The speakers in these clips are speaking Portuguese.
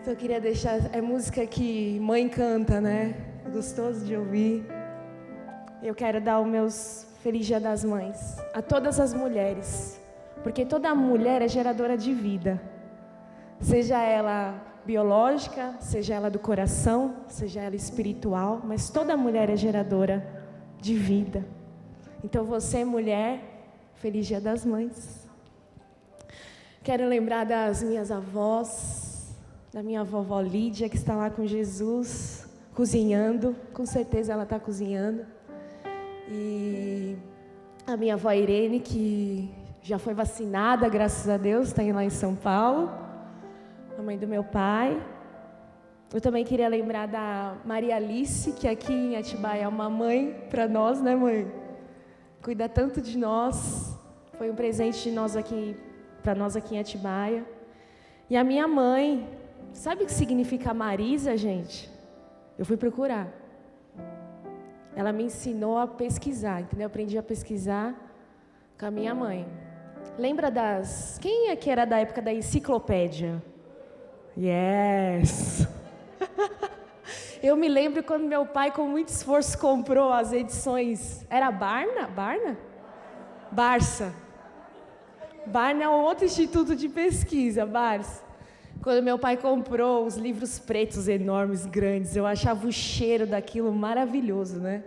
Então eu queria deixar, é música que mãe canta, né? Gostoso de ouvir. Eu quero dar os meus Feliz Dia das Mães a todas as mulheres, porque toda mulher é geradora de vida, seja ela biológica, seja ela do coração, seja ela espiritual, mas toda mulher é geradora de vida. Então você, mulher, Feliz Dia das Mães. Quero lembrar das minhas avós, da minha vovó Lídia, que está lá com Jesus, cozinhando, com certeza ela está cozinhando. E a minha avó Irene, que já foi vacinada, graças a Deus, está lá em São Paulo. A mãe do meu pai. Eu também queria lembrar da Maria Alice, que aqui em Atibaia é uma mãe para nós, né, mãe? Cuida tanto de nós. Foi um presente de nós aqui, para nós aqui em Atibaia. E a minha mãe, sabe o que significa Marisa, gente? Eu fui procurar. Ela me ensinou a pesquisar, entendeu? Eu aprendi a pesquisar com a minha mãe. Lembra das... Quem é que era da época da enciclopédia? Yes! Eu me lembro quando meu pai, com muito esforço, comprou as edições... Era Barna? Barna? Barça. Barna é um outro instituto de pesquisa, Barça. Quando meu pai comprou os livros pretos enormes, grandes, eu achava o cheiro daquilo maravilhoso, né?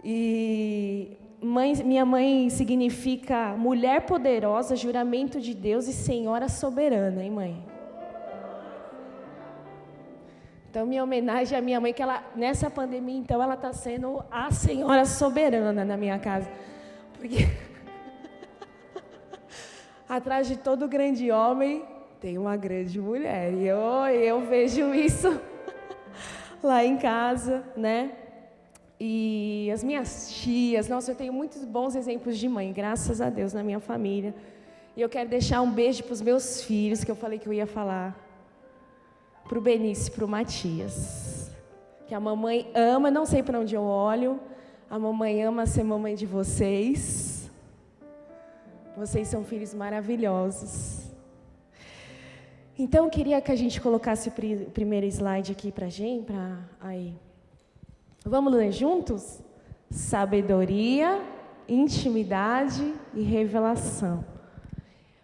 E minha mãe significa mulher poderosa, juramento de Deus e senhora soberana, hein, mãe? Então, minha homenagem à minha mãe, que ela, nessa pandemia, então, ela está sendo a senhora soberana na minha casa. Porque atrás de todo grande homem tem uma grande mulher. E eu vejo isso lá em casa, né? E as minhas tias, nossa, eu tenho muitos bons exemplos de mãe, graças a Deus, na minha família. E eu quero deixar um beijo para os meus filhos, que eu falei que eu ia falar. Para o Benício e para o Matias. Que a mamãe ama, não sei para onde eu olho, a mamãe ama ser mamãe de vocês. Vocês são filhos maravilhosos. Então, eu queria que a gente colocasse o primeiro slide aqui para a gente. Aí. Vamos ler juntos? Sabedoria, intimidade e revelação.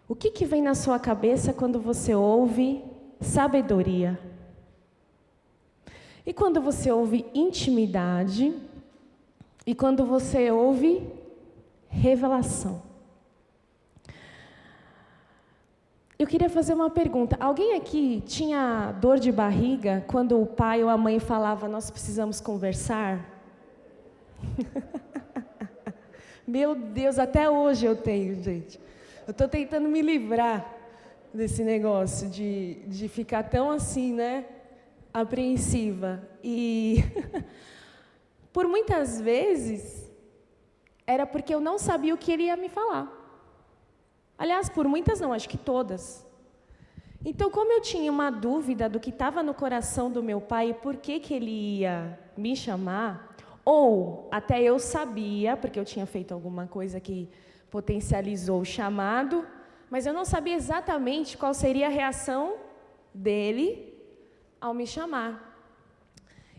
O que vem na sua cabeça quando você ouve sabedoria? E quando você ouve intimidade? E quando você ouve revelação? Eu queria fazer uma pergunta. Alguém aqui tinha dor de barriga quando o pai ou a mãe falava, nós precisamos conversar? Meu Deus, até hoje eu tenho, gente. Eu estou tentando me livrar desse negócio de ficar tão assim, né, apreensiva. E por muitas vezes era porque eu não sabia o que ele ia me falar. Aliás, por muitas não, acho que todas. Então, como eu tinha uma dúvida do que estava no coração do meu pai e por que ele ia me chamar, ou até eu sabia, porque eu tinha feito alguma coisa que potencializou o chamado, mas eu não sabia exatamente qual seria a reação dele ao me chamar.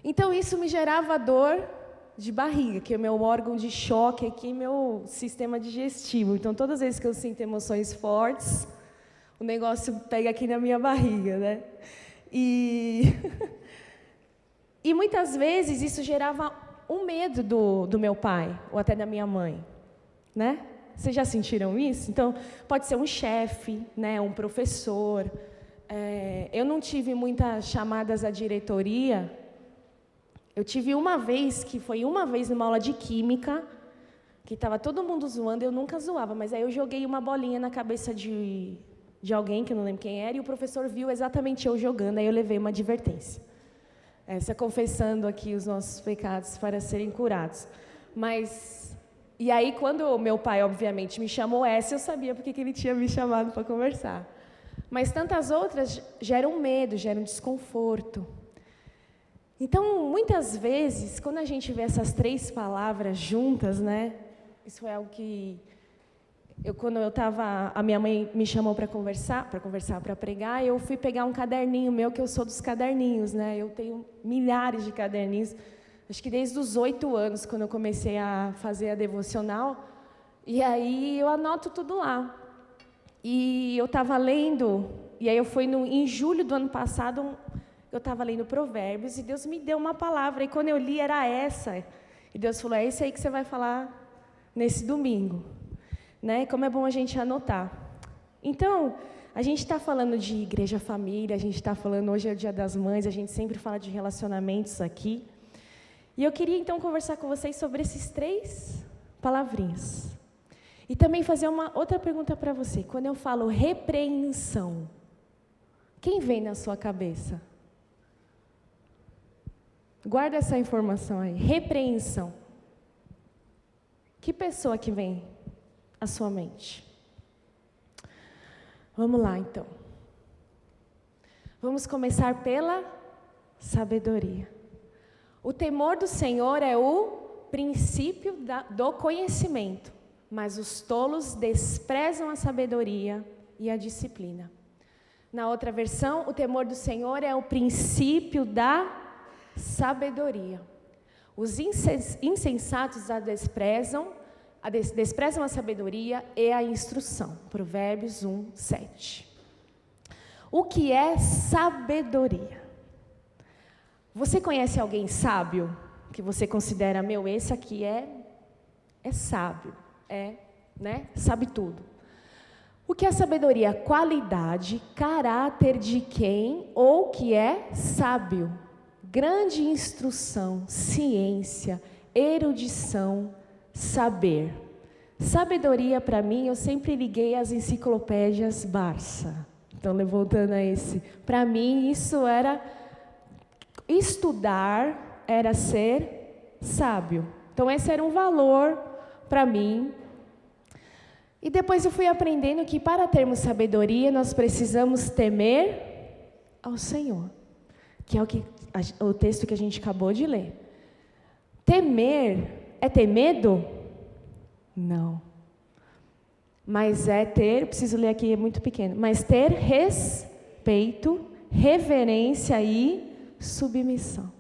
Então, isso me gerava dor de barriga, que é o meu órgão de choque aqui, meu sistema digestivo. Então, todas as vezes que eu sinto emoções fortes, o negócio pega aqui na minha barriga, né? E muitas vezes isso gerava um medo do meu pai, ou até da minha mãe, né? Vocês já sentiram isso? Então, pode ser um chefe, né, um professor. Eu não tive muitas chamadas à diretoria. Eu tive uma vez, que foi uma vez numa aula de química, que estava todo mundo zoando, eu nunca zoava, mas aí eu joguei uma bolinha na cabeça de alguém, que eu não lembro quem era, e o professor viu exatamente eu jogando, aí eu levei uma advertência. Essa confessando aqui os nossos pecados para serem curados. E aí, quando o meu pai, obviamente, me chamou essa, eu sabia porque que ele tinha me chamado para conversar. Mas tantas outras geram medo, geram desconforto. Então, muitas vezes, quando a gente vê essas três palavras juntas, né? Isso é algo que Quando eu estava, a minha mãe me chamou para pregar, eu fui pegar um caderninho meu, que eu sou dos caderninhos, né? Eu tenho milhares de caderninhos, acho que desde os 8 anos, quando eu comecei a fazer a devocional, e aí eu anoto tudo lá. E eu estava lendo, e aí em julho do ano passado, eu estava lendo Provérbios, e Deus me deu uma palavra, e quando eu li era essa, e Deus falou, é esse aí que você vai falar nesse domingo. Né? Como é bom a gente anotar. Então, a gente está falando de igreja família, a gente está falando, hoje é o Dia das Mães, a gente sempre fala de relacionamentos aqui. E eu queria então conversar com vocês sobre esses 3 palavrinhas. E também fazer uma outra pergunta para você. Quando eu falo repreensão, quem vem na sua cabeça? Guarda essa informação aí. Repreensão. Que pessoa que vem à sua mente? Vamos lá, então. Vamos começar pela sabedoria. O temor do Senhor é o princípio do conhecimento, mas os tolos desprezam a sabedoria e a disciplina. Na outra versão, o temor do Senhor é o princípio da sabedoria. Os insensatos a desprezam a sabedoria e a instrução. Provérbios 1, 7. O que é sabedoria? Você conhece alguém sábio? Que você considera, esse aqui é sábio, né? Sabe tudo. O que é sabedoria? Qualidade, caráter de quem ou que é sábio. Grande instrução, ciência, erudição, saber. Sabedoria, para mim, eu sempre liguei às enciclopédias Barça. Então, levantando a esse. Para mim, isso era... Estudar era ser sábio. Então, esse era um valor para mim. E depois eu fui aprendendo que para termos sabedoria, nós precisamos temer ao Senhor. Que é o texto que a gente acabou de ler. Temer é ter medo? Não. Mas é ter, preciso ler aqui, é muito pequeno, mas ter respeito, reverência e submissão.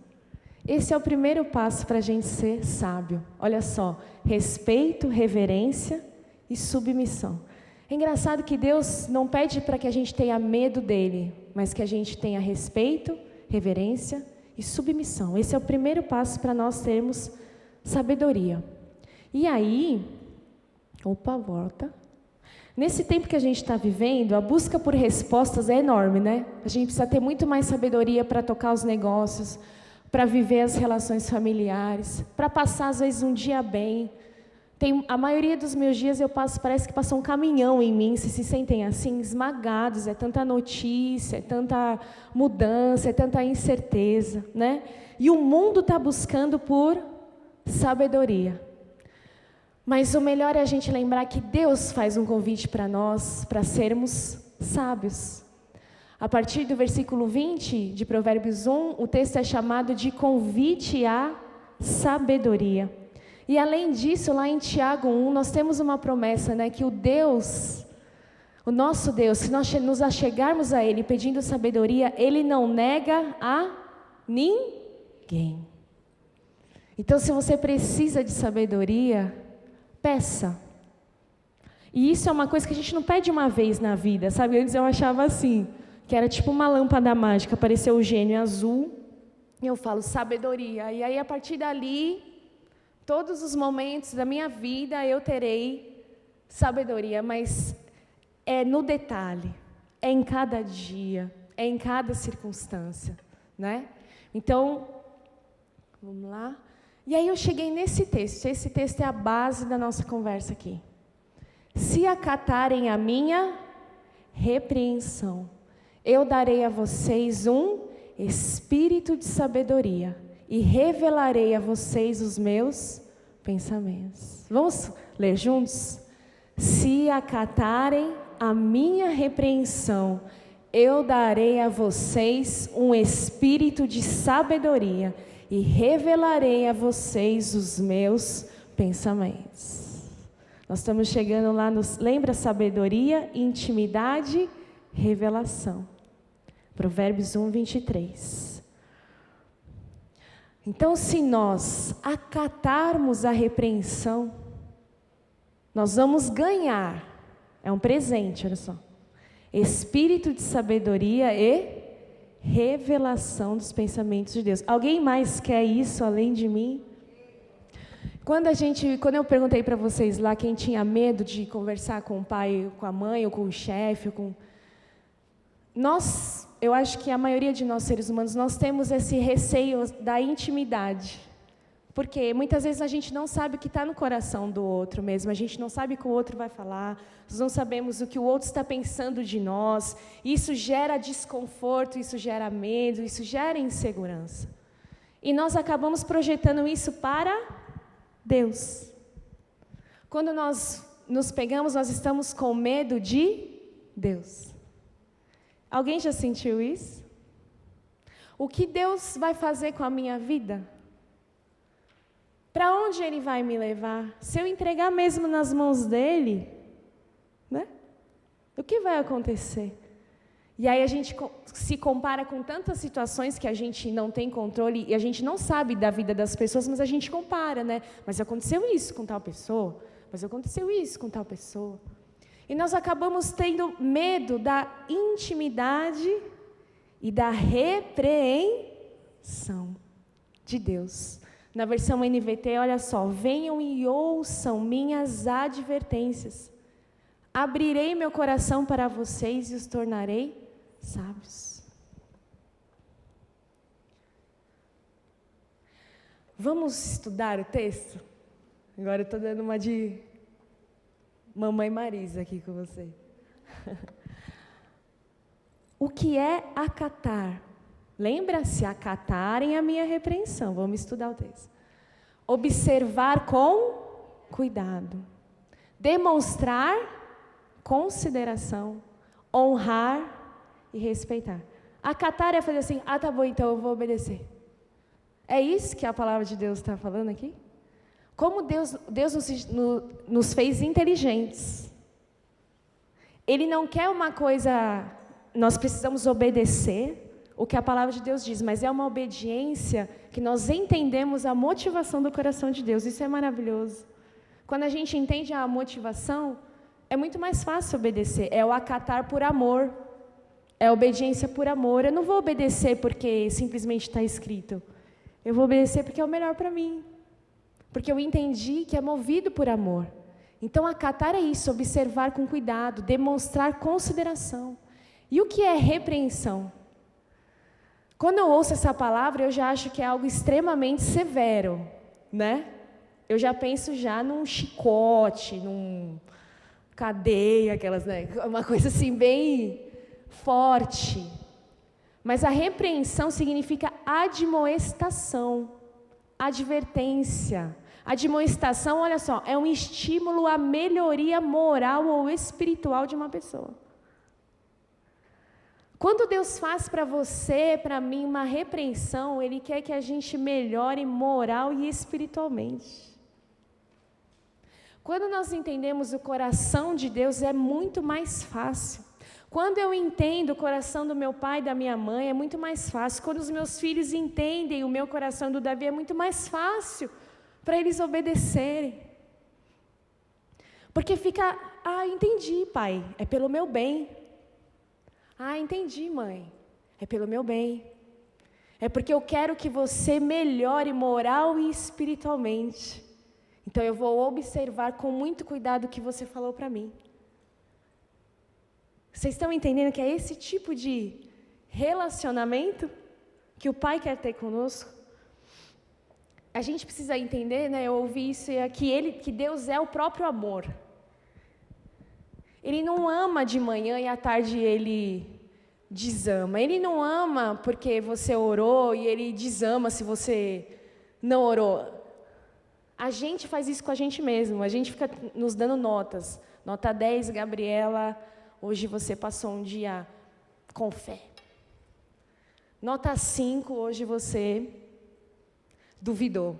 Esse é o primeiro passo para a gente ser sábio. Olha só, respeito, reverência e submissão. É engraçado que Deus não pede para que a gente tenha medo dele, mas que a gente tenha respeito, reverência e submissão. Esse é o primeiro passo para nós termos sabedoria. E aí, volta. Nesse tempo que a gente está vivendo, a busca por respostas é enorme, né? A gente precisa ter muito mais sabedoria para tocar os negócios, para viver as relações familiares, para passar, às vezes, um dia bem. A maioria dos meus dias parece que passou um caminhão em mim, se sentem assim, esmagados, é tanta notícia, é tanta mudança, é tanta incerteza, né? E o mundo está buscando por sabedoria. Mas o melhor é a gente lembrar que Deus faz um convite para nós, para sermos sábios. A partir do versículo 20 de Provérbios 1, o texto é chamado de convite à sabedoria. E além disso, lá em Tiago 1, nós temos uma promessa, né, que o nosso Deus, se nós nos achegarmos a Ele pedindo sabedoria, Ele não nega a ninguém. Então, se você precisa de sabedoria, peça. E isso é uma coisa que a gente não pede uma vez na vida, sabe? Antes eu achava assim, que era tipo uma lâmpada mágica, apareceu o gênio azul, e eu falo sabedoria. E aí, a partir dali, todos os momentos da minha vida eu terei sabedoria, mas é no detalhe, é em cada dia, é em cada circunstância, né? Então, vamos lá. E aí eu cheguei nesse texto, esse texto é a base da nossa conversa aqui. Se acatarem a minha repreensão, eu darei a vocês um espírito de sabedoria e revelarei a vocês os meus pensamentos. Vamos ler juntos? Se acatarem a minha repreensão, eu darei a vocês um espírito de sabedoria e revelarei a vocês os meus pensamentos. Nós estamos chegando lá nos... Lembra sabedoria, intimidade, revelação. Provérbios 1, 23. Então, se nós acatarmos a repreensão, nós vamos ganhar. É um presente, olha só. Espírito de sabedoria e revelação dos pensamentos de Deus. Alguém mais quer isso além de mim? Quando eu perguntei para vocês lá quem tinha medo de conversar com o pai, com a mãe, ou com o chefe, eu acho que a maioria de nós seres humanos, nós temos esse receio da intimidade. Porque muitas vezes a gente não sabe o que está no coração do outro mesmo, a gente não sabe o que o outro vai falar, nós não sabemos o que o outro está pensando de nós, isso gera desconforto, isso gera medo, isso gera insegurança. E nós acabamos projetando isso para Deus. Quando nós nos pegamos, nós estamos com medo de Deus. Alguém já sentiu isso? O que Deus vai fazer com a minha vida? Para onde Ele vai me levar? Se eu entregar mesmo nas mãos dEle, né? O que vai acontecer? E aí a gente se compara com tantas situações que a gente não tem controle e a gente não sabe da vida das pessoas, mas a gente compara, né? Mas aconteceu isso com tal pessoa, mas aconteceu isso com tal pessoa. E nós acabamos tendo medo da intimidade e da repreensão de Deus. Na versão NVT, olha só, venham e ouçam minhas advertências. Abrirei meu coração para vocês e os tornarei sábios. Vamos estudar o texto? Agora eu estou dando uma de Mamãe Marisa aqui com você. O que é acatar? Lembra-se, acatarem a minha repreensão. Vamos estudar o texto. Observar com cuidado. Demonstrar consideração. Honrar e respeitar. Acatar é fazer assim, tá bom, então eu vou obedecer. É isso que a palavra de Deus está falando aqui? Como Deus nos fez inteligentes. Ele não quer uma coisa, nós precisamos obedecer o que a palavra de Deus diz, mas é uma obediência que nós entendemos a motivação do coração de Deus. Isso é maravilhoso. Quando a gente entende a motivação, é muito mais fácil obedecer. É o acatar por amor. É a obediência por amor. Eu não vou obedecer porque simplesmente está escrito. Eu vou obedecer porque é o melhor para mim. Porque eu entendi que é movido por amor. Então, acatar é isso, observar com cuidado, demonstrar consideração. E o que é repreensão? Quando eu ouço essa palavra, eu já acho que é algo extremamente severo, né? Eu já penso já num chicote, num cadeia, aquelas, né? Uma coisa assim bem forte. Mas a repreensão significa admoestação, advertência. Admoestação, olha só, é um estímulo à melhoria moral ou espiritual de uma pessoa. Quando Deus faz para você, para mim, uma repreensão, Ele quer que a gente melhore moral e espiritualmente. Quando nós entendemos o coração de Deus, é muito mais fácil. Quando eu entendo o coração do meu pai e da minha mãe, é muito mais fácil. Quando os meus filhos entendem o meu coração do Davi, é muito mais fácil para eles obedecerem. Porque fica, entendi, pai, é pelo meu bem. Entendi, mãe, é pelo meu bem. É porque eu quero que você melhore moral e espiritualmente. Então eu vou observar com muito cuidado o que você falou para mim. Vocês estão entendendo que é esse tipo de relacionamento que o Pai quer ter conosco? A gente precisa entender, né? Eu ouvi isso, que Deus é o próprio amor. Ele não ama de manhã e à tarde Ele desama. Ele não ama porque você orou e Ele desama se você não orou. A gente faz isso com a gente mesmo. A gente fica nos dando notas. Nota 10, Gabriela, hoje você passou um dia com fé. Nota 5, hoje você duvidou.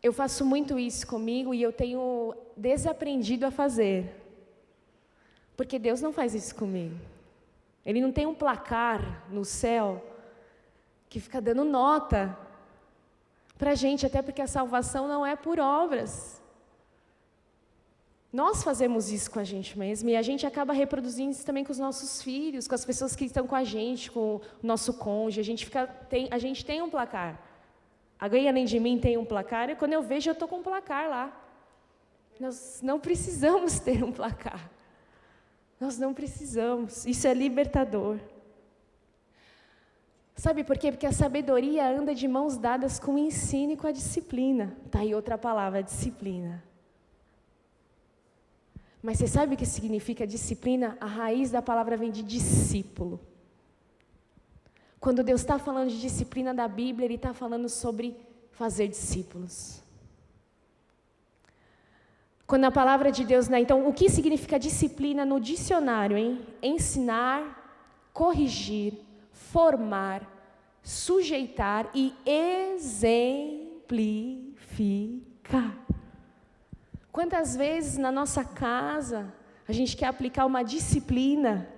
Eu faço muito isso comigo e eu tenho desaprendido a fazer. Porque Deus não faz isso comigo. Ele não tem um placar no céu que fica dando nota para a gente, até porque a salvação não é por obras. Nós fazemos isso com a gente mesmo e a gente acaba reproduzindo isso também com os nossos filhos, com as pessoas que estão com a gente, com o nosso cônjuge. A gente tem um placar. Alguém além de mim tem um placar e quando eu vejo eu estou com um placar lá. Nós não precisamos ter um placar. Nós não precisamos. Isso é libertador. Sabe por quê? Porque a sabedoria anda de mãos dadas com o ensino e com a disciplina. Está aí outra palavra, disciplina. Mas você sabe o que significa disciplina? A raiz da palavra vem de discípulo. Quando Deus está falando de disciplina da Bíblia, Ele está falando sobre fazer discípulos. Quando a palavra de Deus, né? Então, o que significa disciplina no dicionário, hein? Ensinar, corrigir, formar, sujeitar e exemplificar. Quantas vezes na nossa casa a gente quer aplicar uma disciplina,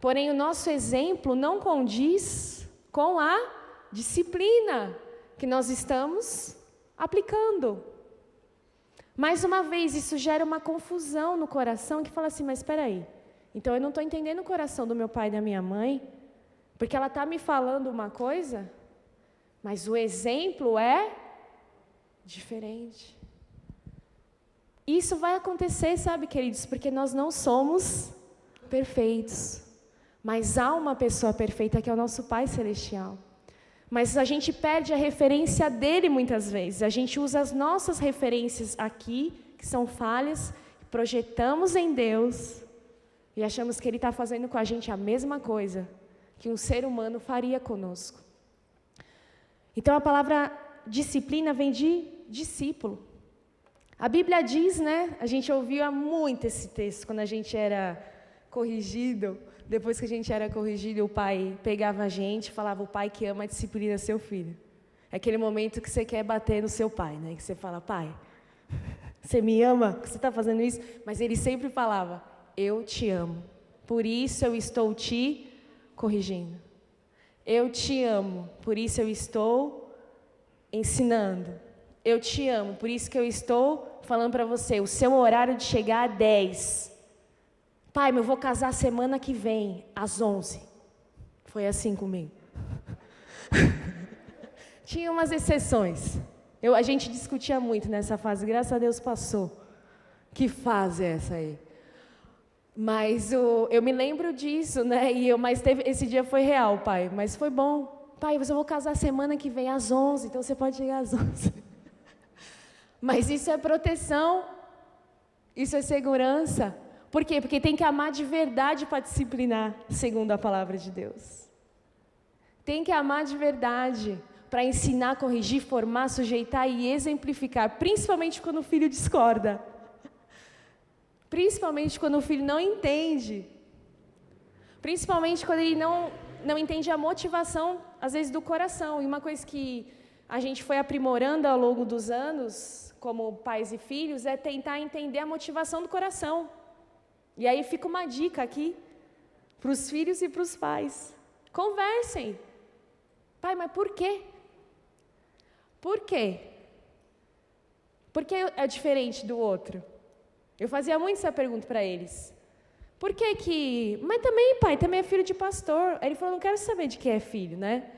porém o nosso exemplo não condiz com a disciplina que nós estamos aplicando. Mais uma vez, isso gera uma confusão no coração que fala assim, mas espera aí, então eu não estou entendendo o coração do meu pai e da minha mãe, porque ela está me falando uma coisa, mas o exemplo é diferente. Isso vai acontecer, sabe, queridos, porque nós não somos perfeitos, mas há uma pessoa perfeita que é o nosso Pai Celestial. Mas a gente perde a referência dele muitas vezes. A gente usa as nossas referências aqui, que são falhas, projetamos em Deus e achamos que Ele está fazendo com a gente a mesma coisa que um ser humano faria conosco. Então a palavra disciplina vem de discípulo. A Bíblia diz, né? A gente ouvia muito esse texto quando a gente era corrigido. Depois que a gente era corrigido, o pai pegava a gente e falava, o pai que ama disciplina seu filho. É aquele momento que você quer bater no seu pai, né? Que você fala, pai, você me ama? Você está fazendo isso? Mas ele sempre falava, eu te amo. Por isso eu estou te corrigindo. Eu te amo. Por isso eu estou ensinando. Eu te amo. Por isso que eu estou falando para você, o seu horário de chegar é 10. Pai, eu vou casar semana que vem, às 11. Foi assim comigo. Tinha umas exceções. A gente discutia muito nessa fase, graças a Deus passou. Que fase é essa aí? Mas eu me lembro disso, né? Mas esse dia foi real, pai. Mas foi bom. Pai, eu vou casar semana que vem, às 11, então você pode chegar às 11. Mas isso é proteção, isso é segurança. Por quê? Porque tem que amar de verdade para disciplinar, segundo a palavra de Deus. Tem que amar de verdade para ensinar, corrigir, formar, sujeitar e exemplificar, principalmente quando o filho discorda. Principalmente quando o filho não entende. Principalmente quando ele não entende a motivação, às vezes, do coração. E uma coisa que a gente foi aprimorando ao longo dos anos, como pais e filhos, é tentar entender a motivação do coração. E aí fica uma dica aqui para os filhos e para os pais. Conversem. Pai, mas por quê? Por quê? Por que é diferente do outro? Eu fazia muito essa pergunta para eles. Por que que... Mas também, pai, também é filho de pastor. Aí ele falou, não quero saber de quem é filho, né?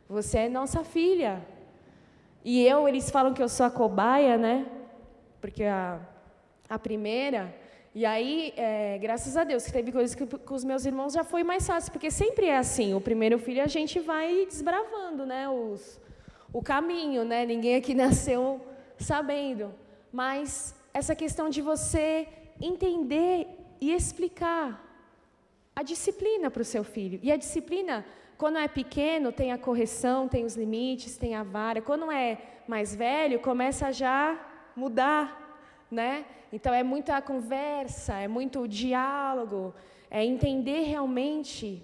Você é nossa filha. E eles falam que eu sou a cobaia, né? Porque a primeira... E aí, graças a Deus, que teve coisas que com os meus irmãos já foi mais fácil, porque sempre é assim, o primeiro filho a gente vai desbravando, né, o caminho, né, ninguém aqui nasceu sabendo, mas essa questão de você entender e explicar a disciplina para o seu filho, e a disciplina, quando é pequeno, tem a correção, tem os limites, tem a vara, quando é mais velho, começa a já mudar, né? Então, é muita conversa, é muito diálogo, é entender realmente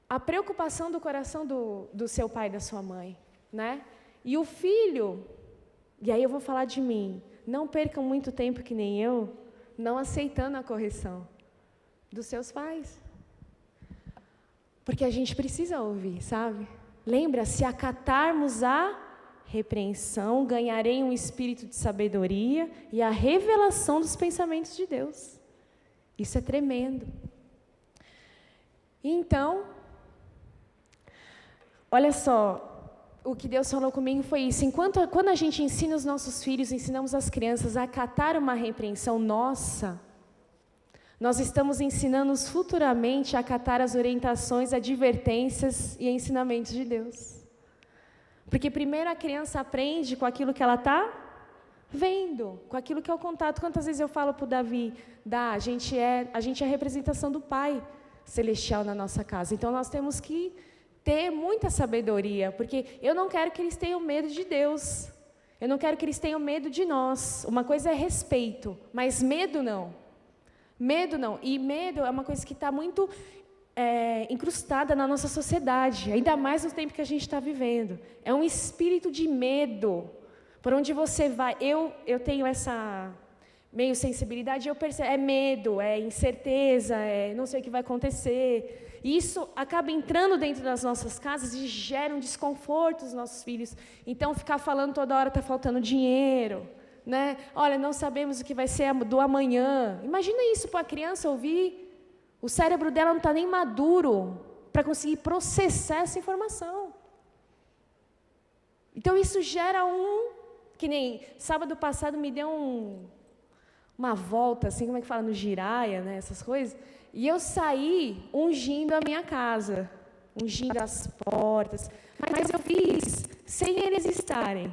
a preocupação do coração do seu pai e da sua mãe, né? E o filho, E aí eu vou falar de mim. Não percam muito tempo que nem eu, não aceitando a correção dos seus pais. Porque a gente precisa ouvir, sabe? Lembra, se acatarmos a repreensão, ganharei um espírito de sabedoria e a revelação dos pensamentos de Deus. Isso é tremendo. Então, olha só, o que Deus falou comigo foi isso. Quando a gente ensina os nossos filhos, ensinamos as crianças a acatar uma repreensão nossa, nós estamos ensinando-os futuramente a acatar as orientações, advertências e ensinamentos de Deus. Porque primeiro a criança aprende com aquilo que ela está vendo, com aquilo que é o contato. Quantas vezes eu falo para o Davi, a gente é a representação do Pai Celestial na nossa casa. Então nós temos que ter muita sabedoria, porque eu não quero que eles tenham medo de Deus. Eu não quero que eles tenham medo de nós. Uma coisa é respeito, mas medo não. Medo não. E medo é uma coisa que está muito incrustada na nossa sociedade, ainda mais no tempo que a gente está vivendo. É um espírito de medo. Por onde você vai, eu tenho essa meio sensibilidade, eu percebo, é medo, é incerteza, não sei o que vai acontecer. E isso acaba entrando dentro das nossas casas e gera um desconforto nos nossos filhos. Então, ficar falando toda hora está faltando dinheiro, né? Olha, não sabemos o que vai ser do amanhã. Imagina isso para a criança ouvir. O cérebro dela não está nem maduro para conseguir processar essa informação. Então, isso gera que nem sábado passado me deu uma volta, assim, como é que fala, no giraia, né, essas coisas, e eu saí ungindo a minha casa, ungindo as portas, mas eu fiz sem eles estarem.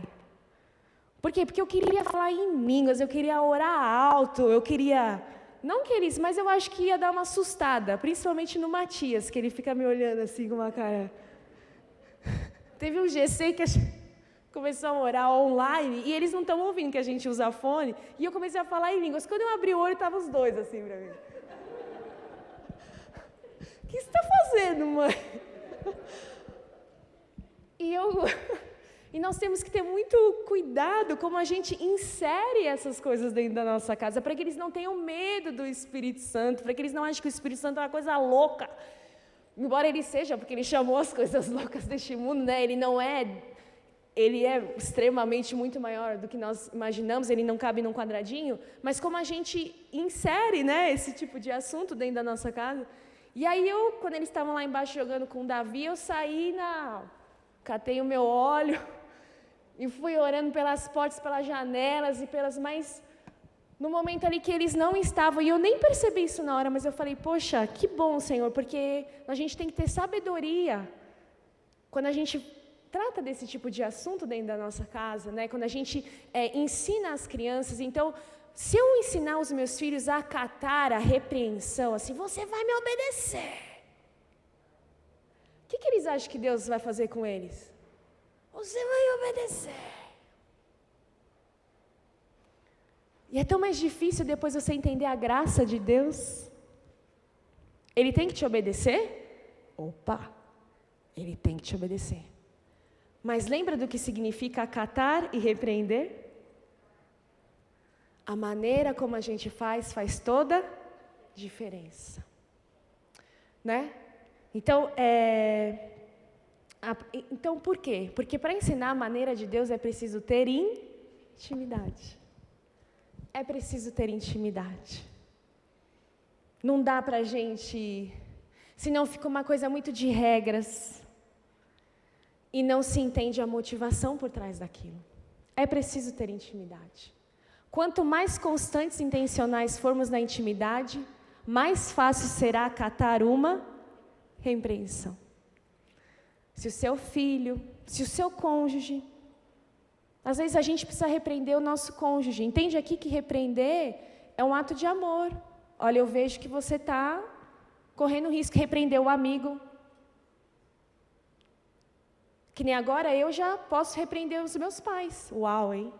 Por quê? Porque eu queria falar em línguas, eu queria orar alto, eu queria, não que eles, mas eu acho que ia dar uma assustada, principalmente no Matias, que ele fica me olhando assim com uma cara. Teve um GC que começou a orar online, e eles não estão ouvindo que a gente usa fone, e eu comecei a falar em línguas. Quando eu abri o olho, estavam os dois assim para mim. O que você está fazendo, mãe? E nós temos que ter muito cuidado como a gente insere essas coisas dentro da nossa casa, para que eles não tenham medo do Espírito Santo, para que eles não achem que o Espírito Santo é uma coisa louca. Embora ele seja, porque ele chamou as coisas loucas deste mundo, né? Ele é extremamente muito maior do que nós imaginamos, ele não cabe num quadradinho, mas como a gente insere, né, esse tipo de assunto dentro da nossa casa. E aí quando eles estavam lá embaixo jogando com o Davi, eu saí, catei o meu óleo e fui orando pelas portas, pelas janelas e no momento ali que eles não estavam, e eu nem percebi isso na hora, mas eu falei, poxa, que bom, Senhor, porque a gente tem que ter sabedoria quando a gente trata desse tipo de assunto dentro da nossa casa, né? Quando a gente ensina as crianças. Então, se eu ensinar os meus filhos a acatar a repreensão, assim, você vai me obedecer. O que eles acham que Deus vai fazer com eles? Você vai obedecer. E é tão mais difícil depois você entender a graça de Deus. Ele tem que te obedecer? Opa! Ele tem que te obedecer. Mas lembra do que significa acatar e repreender? A maneira como a gente faz toda diferença. Né? Então, então, por quê? Porque para ensinar a maneira de Deus é preciso ter intimidade. É preciso ter intimidade. Não dá para a gente... Senão fica uma coisa muito de regras. E não se entende a motivação por trás daquilo. É preciso ter intimidade. Quanto mais constantes e intencionais formos na intimidade, mais fácil será acatar uma repreensão. Se o seu filho, se o seu cônjuge, às vezes a gente precisa repreender o nosso cônjuge. Entende aqui que repreender é um ato de amor. Olha, eu vejo que você está correndo risco de repreender o amigo. Que nem agora eu já posso repreender os meus pais. Uau, hein?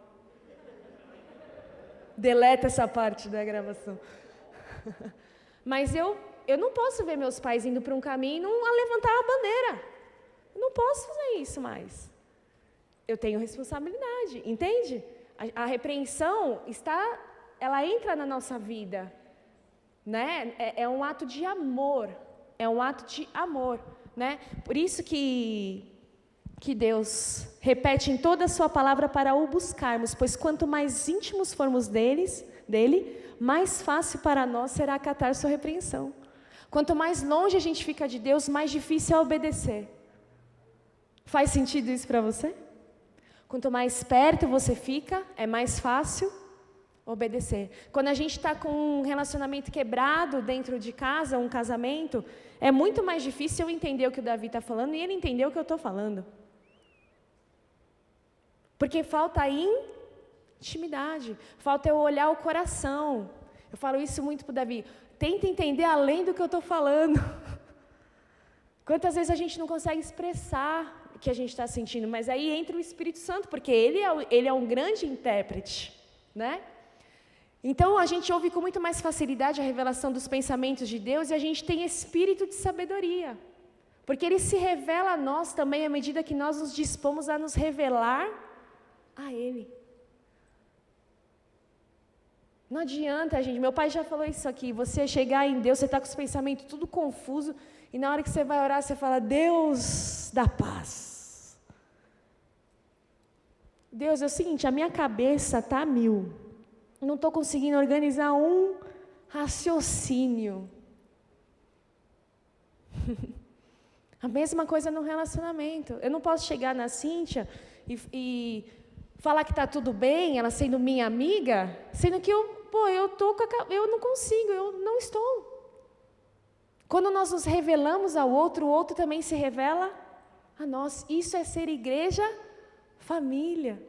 Deleta essa parte da gravação. Mas eu não posso ver meus pais indo para um caminho a levantar a bandeira. Eu não posso fazer isso mais. Eu tenho responsabilidade, entende? A repreensão ela entra na nossa vida, né? É um ato de amor, né? Por isso que Deus repete em toda a sua palavra para o buscarmos, pois quanto mais íntimos formos dele, mais fácil para nós será acatar sua repreensão. Quanto mais longe a gente fica de Deus, mais difícil é obedecer. Faz sentido isso para você? Quanto mais perto você fica, é mais fácil obedecer. Quando a gente está com um relacionamento quebrado dentro de casa, um casamento, é muito mais difícil eu entender o que o Davi está falando e ele entender o que eu estou falando. Porque falta intimidade, falta eu olhar o coração. Eu falo isso muito para o Davi. Tenta entender além do que eu estou falando. Quantas vezes a gente não consegue expressar o que a gente está sentindo, mas aí entra o Espírito Santo, porque ele é um grande intérprete, né? Então a gente ouve com muito mais facilidade a revelação dos pensamentos de Deus e a gente tem espírito de sabedoria, porque Ele se revela a nós também à medida que nós nos dispomos a nos revelar a Ele. Não adianta, gente, meu pai já falou isso aqui, você chegar em Deus, você está com os pensamentos tudo confuso, e na hora que você vai orar, você fala, Deus da paz. Deus, é o seguinte, a minha cabeça está a mil, não estou conseguindo organizar um raciocínio. A mesma coisa no relacionamento, eu não posso chegar na Cíntia e falar que está tudo bem, ela sendo minha amiga, sendo que eu não consigo, eu não estou. Quando nós nos revelamos ao outro, o outro também se revela a nós. Isso é ser igreja família.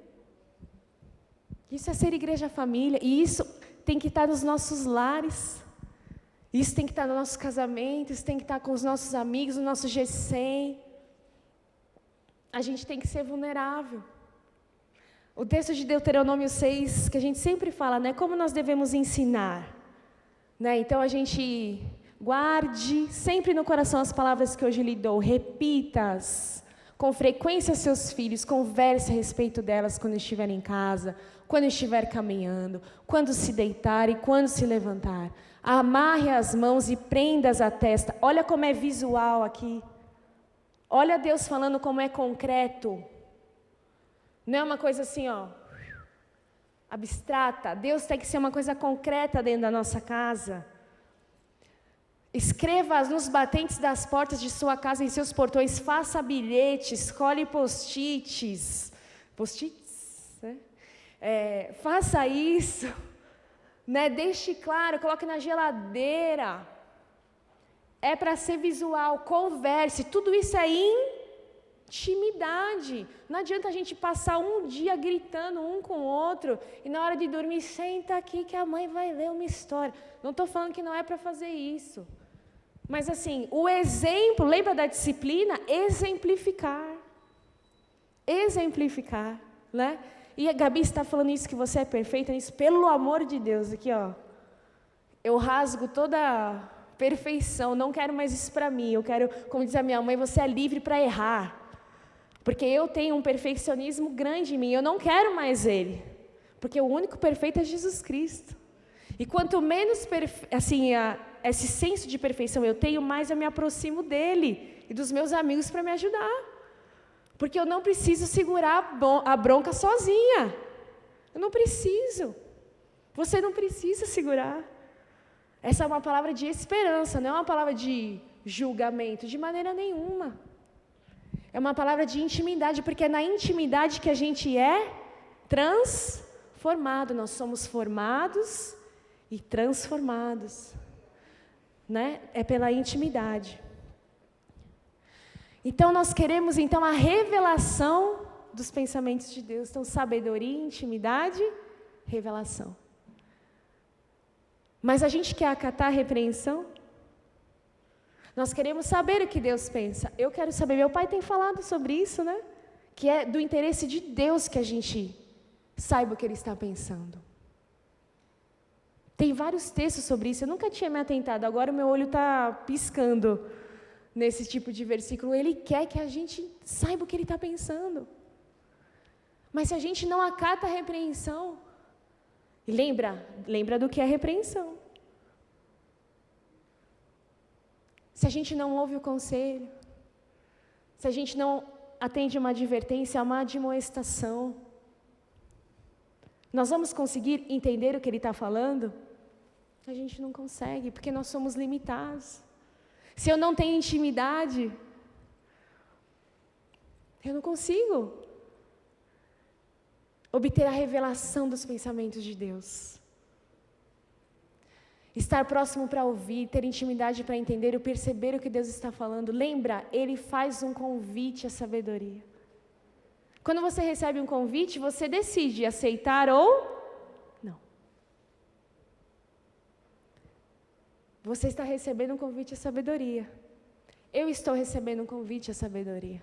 Isso é ser igreja família. E isso tem que estar nos nossos lares. Isso tem que estar nos nossos casamentos, isso tem que estar com os nossos amigos, no nosso G100. A gente tem que ser vulnerável. O texto de Deuteronômio 6, que a gente sempre fala, né? Como nós devemos ensinar. Né? Então, a gente guarde sempre no coração as palavras que hoje lhe dou. Repita-as com frequência aos seus filhos. Converse a respeito delas quando estiver em casa, quando estiver caminhando, quando se deitar e quando se levantar. Amarre as mãos e prenda-as à testa. Olha como é visual aqui. Olha Deus falando como é concreto. Não é uma coisa assim, ó, abstrata. Deus tem que ser uma coisa concreta dentro da nossa casa. Escreva nos batentes das portas de sua casa, em seus portões. Faça bilhetes, cole post-its. Post-its, né? Faça isso. Né? Deixe claro, coloque na geladeira. É para ser visual, converse. Tudo isso é intimidade. Não adianta a gente passar um dia gritando um com o outro e na hora de dormir, senta aqui que a mãe vai ler uma história. Não estou falando que não é para fazer isso. Mas assim, o exemplo, lembra da disciplina? Exemplificar. Exemplificar, né? E a Gabi está falando isso, que você é perfeita nisso, pelo amor de Deus, aqui ó. Eu rasgo toda a perfeição, não quero mais isso para mim. Eu quero, como diz a minha mãe, você é livre para errar. Porque eu tenho um perfeccionismo grande em mim, eu não quero mais ele. Porque o único perfeito é Jesus Cristo. E quanto menos esse senso de perfeição eu tenho, mais eu me aproximo dele e dos meus amigos para me ajudar. Porque eu não preciso segurar a bronca sozinha. Eu não preciso. Você não precisa segurar. Essa é uma palavra de esperança, não é uma palavra de julgamento, de maneira nenhuma. É uma palavra de intimidade, porque é na intimidade que a gente é transformado. Nós somos formados e transformados. Né? É pela intimidade. Então, nós queremos a revelação dos pensamentos de Deus. Então, sabedoria, intimidade, revelação. Mas a gente quer acatar a repreensão? Nós queremos saber o que Deus pensa. Eu quero saber, meu pai tem falado sobre isso, né? Que é do interesse de Deus que a gente saiba o que Ele está pensando. Tem vários textos sobre isso, eu nunca tinha me atentado, agora o meu olho está piscando nesse tipo de versículo. Ele quer que a gente saiba o que Ele está pensando. Mas se a gente não acata a repreensão, e lembra do que é repreensão. Se a gente não ouve o conselho, se a gente não atende uma advertência, uma admoestação, nós vamos conseguir entender o que ele está falando? A gente não consegue, porque nós somos limitados. Se eu não tenho intimidade, eu não consigo obter a revelação dos pensamentos de Deus. Estar próximo para ouvir, ter intimidade para entender e perceber o que Deus está falando. Lembra, Ele faz um convite à sabedoria. Quando você recebe um convite, você decide aceitar ou não. Você está recebendo um convite à sabedoria. Eu estou recebendo um convite à sabedoria.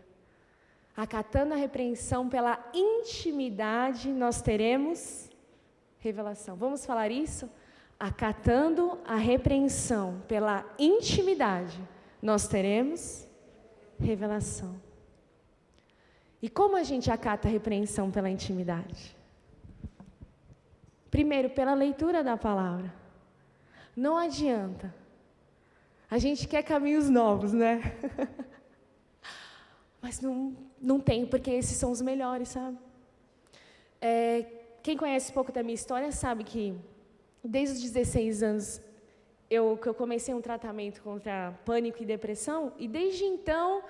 Acatando a repreensão pela intimidade, nós teremos revelação. Vamos falar isso? Acatando a repreensão pela intimidade, nós teremos revelação. E como a gente acata a repreensão pela intimidade? Primeiro, pela leitura da palavra. Não adianta. A gente quer caminhos novos, né? Mas não tem, porque esses são os melhores, sabe? Quem conhece um pouco da minha história sabe que desde os 16 anos que eu comecei um tratamento contra pânico e depressão, e desde então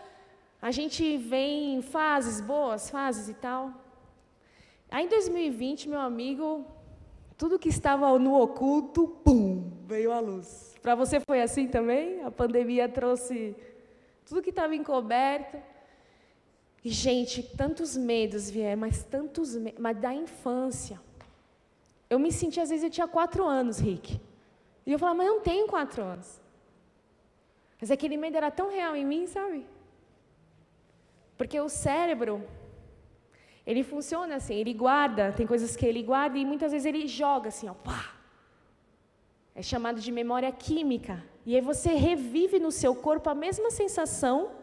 a gente vem em fases boas, fases e tal. Aí em 2020, meu amigo, tudo que estava no oculto, pum, veio à luz. Para você foi assim também? A pandemia trouxe tudo que estava encoberto. E, gente, tantos medos vieram, mas da infância. Eu me senti, às vezes, eu tinha 4 anos, Rick. E eu falava, mas eu não tenho 4 anos. Mas aquele medo era tão real em mim, sabe? Porque o cérebro, ele funciona assim, ele guarda, tem coisas que ele guarda e muitas vezes ele joga assim, ó, pá. É chamado de memória química. E aí você revive no seu corpo a mesma sensação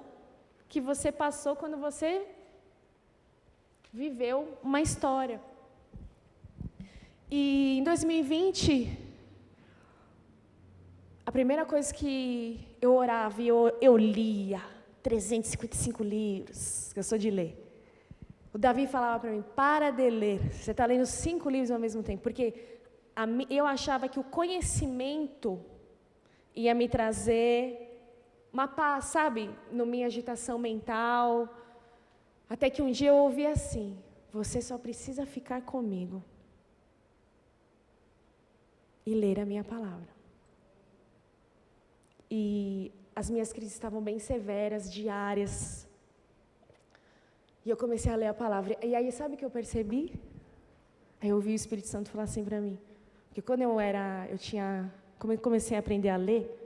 que você passou quando você viveu uma história. E em 2020, a primeira coisa que eu orava, eu lia 355 livros, que eu sou de ler. O Davi falava para mim, para de ler, você está lendo 5 livros ao mesmo tempo, porque eu achava que o conhecimento ia me trazer uma paz, sabe, na minha agitação mental, até que um dia eu ouvi assim, você só precisa ficar comigo e ler a minha palavra. E as minhas crises estavam bem severas, diárias, e eu comecei a ler a palavra, e aí sabe o que eu percebi? Aí eu ouvi o Espírito Santo falar assim para mim, porque quando como eu comecei a aprender a ler,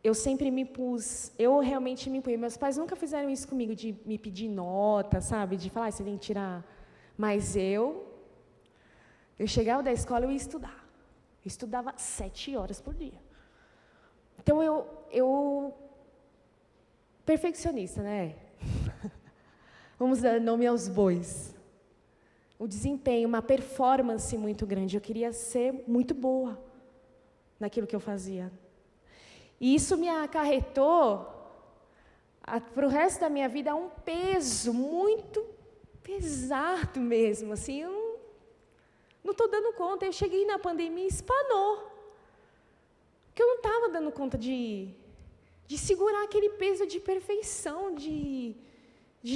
eu sempre eu realmente me impunha. Meus pais nunca fizeram isso comigo, de me pedir nota, sabe? De falar, você tem que tirar. Mas eu chegava da escola e eu ia estudar. Eu estudava 7 horas por dia. Então, eu perfeccionista, né? Vamos dar nome aos bois. O desempenho, uma performance muito grande. Eu queria ser muito boa naquilo que eu fazia. E isso me acarretou, para o resto da minha vida, um peso muito pesado mesmo. Assim, eu não estou dando conta. Eu cheguei na pandemia e espanou. Porque eu não estava dando conta de segurar aquele peso de perfeição, de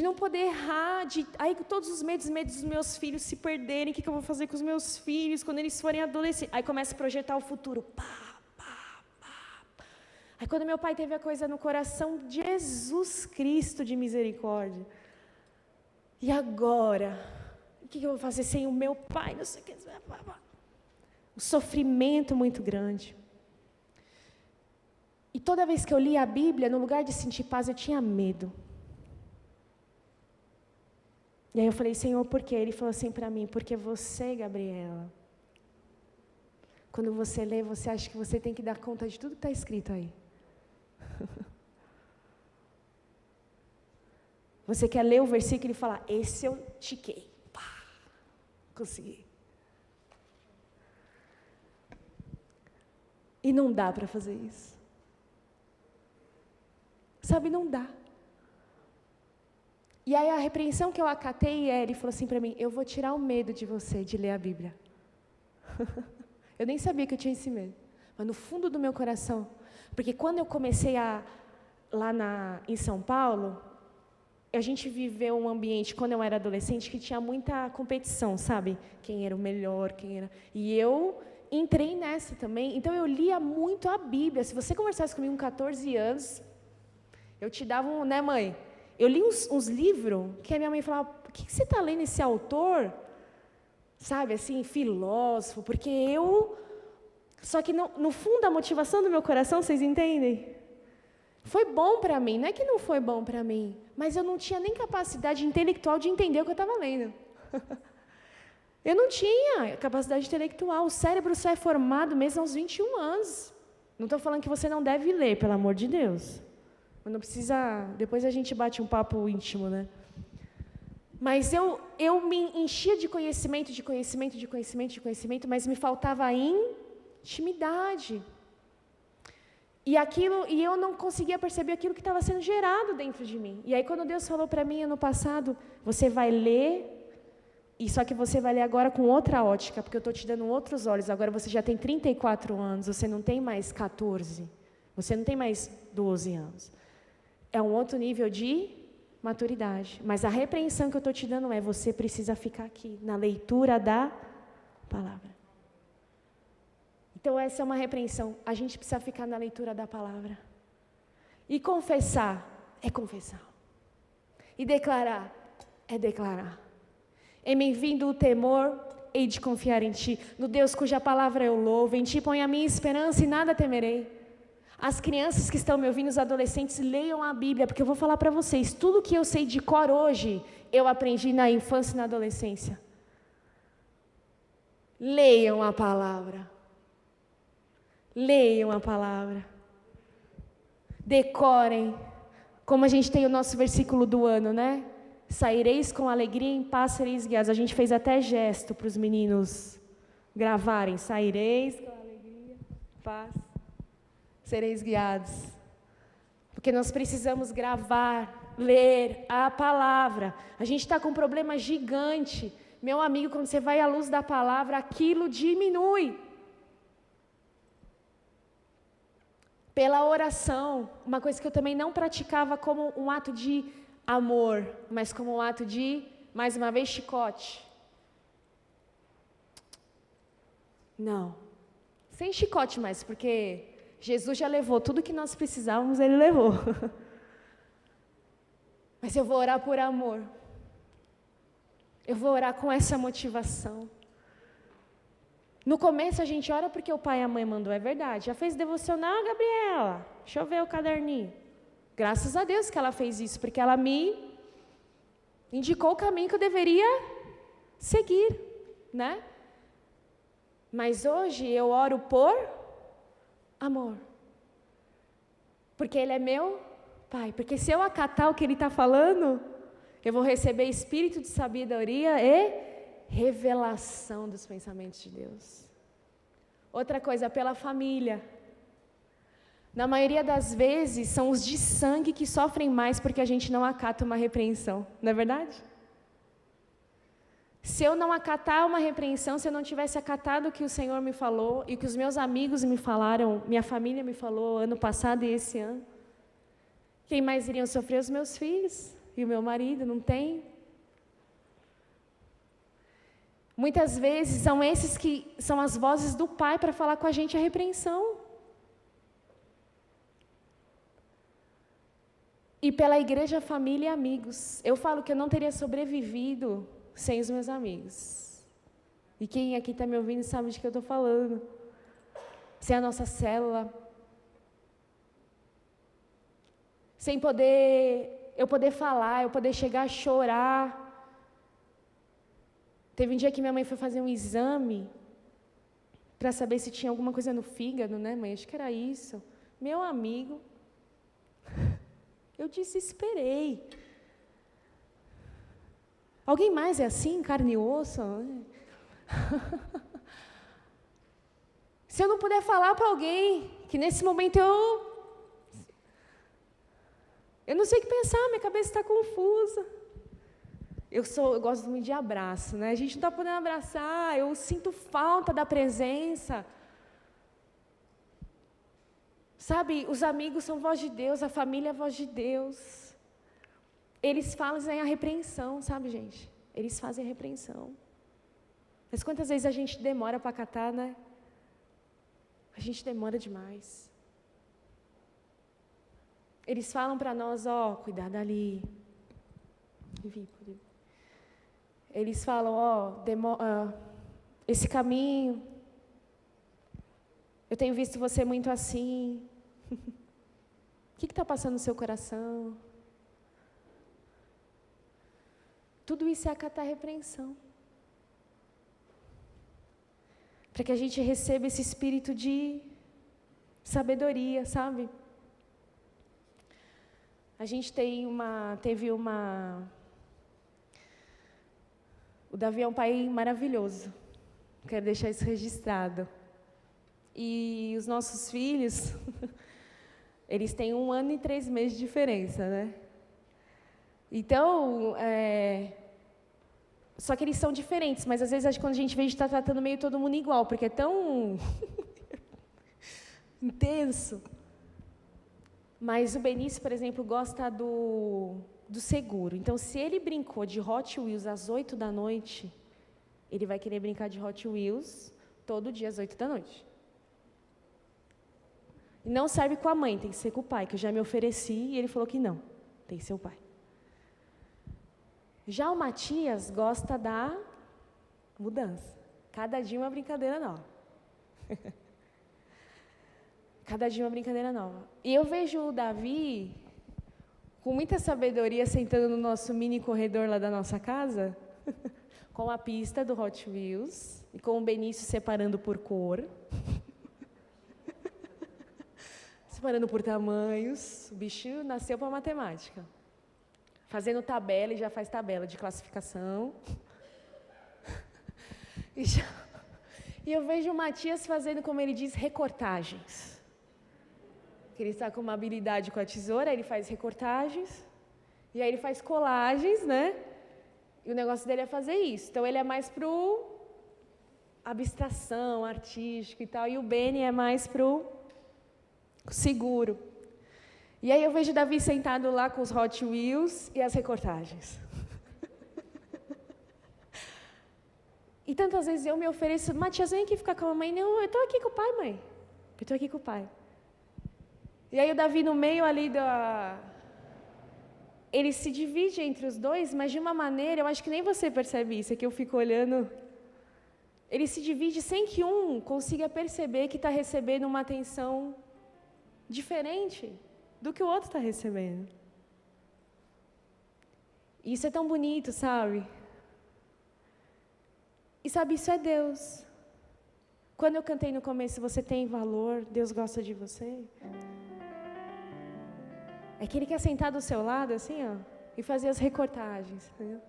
não poder errar, aí todos os medos dos meus filhos se perderem, o que eu vou fazer com os meus filhos quando eles forem adolescentes? Aí começa a projetar o futuro, Aí quando meu pai teve a coisa no coração, Jesus Cristo de misericórdia. E agora? O que eu vou fazer sem o meu pai? Não sei o que. O sofrimento muito grande. E toda vez que eu lia a Bíblia, no lugar de sentir paz, eu tinha medo. E aí eu falei, Senhor, por quê? Ele falou assim para mim, porque você, Gabriela, quando você lê, você acha que você tem que dar conta de tudo que está escrito aí. Você quer ler o versículo e falar, esse eu tiquei. Pá, consegui. E não dá para fazer isso. Sabe, não dá. E aí a repreensão que eu acatei, ele falou assim para mim, eu vou tirar o medo de você de ler a Bíblia. Eu nem sabia que eu tinha esse medo. Mas no fundo do meu coração, porque quando eu comecei em São Paulo, a gente viveu um ambiente, quando eu era adolescente, que tinha muita competição, sabe? Quem era o melhor, E eu entrei nessa também, então eu lia muito a Bíblia. Se você conversasse comigo com 14 anos, eu te dava né, mãe? Eu li uns livros que a minha mãe falava, por que você está lendo esse autor? Sabe, assim, filósofo, porque eu... Só que no fundo, a motivação do meu coração, vocês entendem? Foi bom para mim, não é que não foi bom para mim, mas eu não tinha nem capacidade intelectual de entender o que eu estava lendo. Eu não tinha capacidade intelectual, o cérebro só é formado mesmo aos 21 anos. Não estou falando que você não deve ler, pelo amor de Deus. Mas não precisa, depois a gente bate um papo íntimo, né? Mas eu me enchia de conhecimento, mas me faltava intimidade. E eu não conseguia perceber aquilo que estava sendo gerado dentro de mim. E aí quando Deus falou para mim ano passado, você vai ler, e só que você vai ler agora com outra ótica, porque eu estou te dando outros olhos. Agora você já tem 34 anos, você não tem mais 14, você não tem mais 12 anos. É um outro nível de maturidade. Mas a repreensão que eu estou te dando você precisa ficar aqui, na leitura da palavra. Então essa é uma repreensão. A gente precisa ficar na leitura da palavra. E confessar é confessar. E declarar é declarar. Em mim vindo o temor, hei de confiar em ti. No Deus cuja palavra eu louvo, em ti ponho a minha esperança e nada temerei. As crianças que estão me ouvindo, os adolescentes, leiam a Bíblia, porque eu vou falar para vocês, tudo que eu sei de cor hoje, eu aprendi na infância e na adolescência. Leiam a palavra. Leiam a palavra. Decorem, como a gente tem o nosso versículo do ano, né? Saireis com alegria e em paz sereis guiados. A gente fez até gesto para os meninos gravarem. Saireis com alegria, paz. Sereis guiados, porque nós precisamos gravar, ler a palavra. A gente está com um problema gigante, meu amigo, quando você vai à luz da palavra, aquilo diminui. Pela oração, uma coisa que eu também não praticava como um ato de amor, mas como um ato de, mais uma vez, chicote. Não, sem chicote mais, porque Jesus já levou tudo que nós precisávamos, Ele levou. Mas eu vou orar por amor. Eu vou orar com essa motivação. No começo a gente ora porque o pai e a mãe mandou, é verdade. Já fez devocional, Gabriela? Deixa eu ver o caderninho. Graças a Deus que ela fez isso, porque ela me indicou o caminho que eu deveria seguir, né? Mas hoje eu oro por amor. Porque Ele é meu Pai. Porque se eu acatar o que Ele está falando, eu vou receber espírito de sabedoria e revelação dos pensamentos de Deus. Outra coisa, pela família. Na maioria das vezes, são os de sangue que sofrem mais porque a gente não acata uma repreensão. Não é verdade? Se eu não acatar uma repreensão, se eu não tivesse acatado o que o Senhor me falou e o que os meus amigos me falaram, minha família me falou ano passado e esse ano, quem mais iriam sofrer? Os meus filhos e o meu marido, não tem? Muitas vezes são esses que são as vozes do Pai para falar com a gente a repreensão. E pela igreja, família e amigos. Eu falo que eu não teria sobrevivido sem os meus amigos. E quem aqui está me ouvindo sabe de que eu estou falando. Sem a nossa célula. Sem eu poder falar, eu poder chegar a chorar. Teve um dia que minha mãe foi fazer um exame para saber se tinha alguma coisa no fígado, né, mãe? Acho que era isso. Meu amigo, eu desesperei. Alguém mais é assim, carne e osso? Se eu não puder falar para alguém que nesse momento eu não sei o que pensar, minha cabeça está confusa. Eu gosto muito de abraço, né? A gente não está podendo abraçar, eu sinto falta da presença. Sabe, os amigos são voz de Deus, a família é voz de Deus. Eles fazem a repreensão, sabe, gente? Eles fazem a repreensão. Mas quantas vezes a gente demora para catar, né? A gente demora demais. Eles falam para nós, cuidado ali. Eles falam, esse caminho, eu tenho visto você muito assim. O que está passando no seu coração? Tudo isso é acatar a repreensão. Para que a gente receba esse espírito de sabedoria, sabe? A gente O Davi é um pai maravilhoso. Quero deixar isso registrado. E os nossos filhos, eles têm 1 ano e 3 meses de diferença, né? Então, só que eles são diferentes, mas às vezes quando a gente vê, a gente está tratando meio todo mundo igual, porque é tão intenso. Mas o Benício, por exemplo, gosta do seguro. Então, se ele brincou de Hot Wheels às 8 da noite, ele vai querer brincar de Hot Wheels todo dia às 8 da noite. E não serve com a mãe, tem que ser com o pai, que eu já me ofereci e ele falou que não, tem que ser o pai. Já o Matias gosta da mudança. Cada dia uma brincadeira nova. Cada dia uma brincadeira nova. E eu vejo o Davi, com muita sabedoria, sentando no nosso mini corredor lá da nossa casa, com a pista do Hot Wheels, e com o Benício separando por cor, separando por tamanhos. O bicho nasceu para matemática. Fazendo tabela, e já faz tabela de classificação. E eu vejo o Matias fazendo, como ele diz, recortagens. Que ele está com uma habilidade com a tesoura, ele faz recortagens, e aí ele faz colagens, né? E o negócio dele é fazer isso. Então, ele é mais pro abstração, artístico e tal, e o Beni é mais pro seguro. E aí eu vejo o Davi sentado lá com os Hot Wheels e as recortagens. E tantas vezes eu me ofereço, Matias, vem aqui ficar com a mãe. Não, eu estou aqui com o pai, mãe. Eu estou aqui com o pai. E aí o Davi, no meio ali ele se divide entre os dois, mas de uma maneira, eu acho que nem você percebe isso, é que eu fico olhando. Ele se divide sem que um consiga perceber que está recebendo uma atenção diferente do que o outro está recebendo. E isso é tão bonito, sabe? E sabe, isso é Deus. Quando eu cantei no começo, você tem valor, Deus gosta de você. É que Ele quer sentar do seu lado, assim, e fazer as recortagens, entendeu?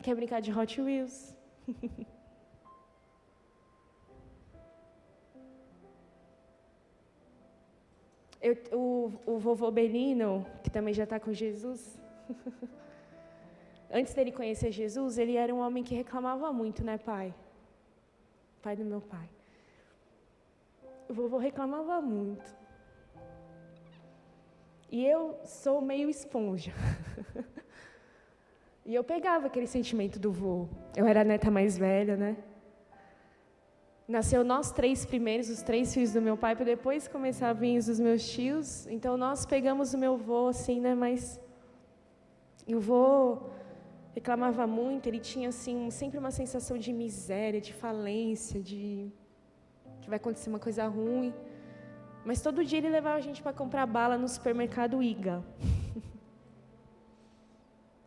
Quer brincar de Hot Wheels? O vovô Benino, que também já está com Jesus, antes dele conhecer Jesus, ele era um homem que reclamava muito, né, pai? Pai do meu pai. O vovô reclamava muito. E eu sou meio esponja. E eu pegava aquele sentimento do vô. Eu era a neta mais velha, né? Nasceu nós 3 primeiros, os 3 filhos do meu pai, para depois começar a vir os meus tios. Então, nós pegamos o meu vô, assim, né? Mas... E o vô reclamava muito, ele tinha, assim, sempre uma sensação de miséria, de falência, de... que vai acontecer uma coisa ruim. Mas todo dia ele levava a gente para comprar bala no supermercado Iga.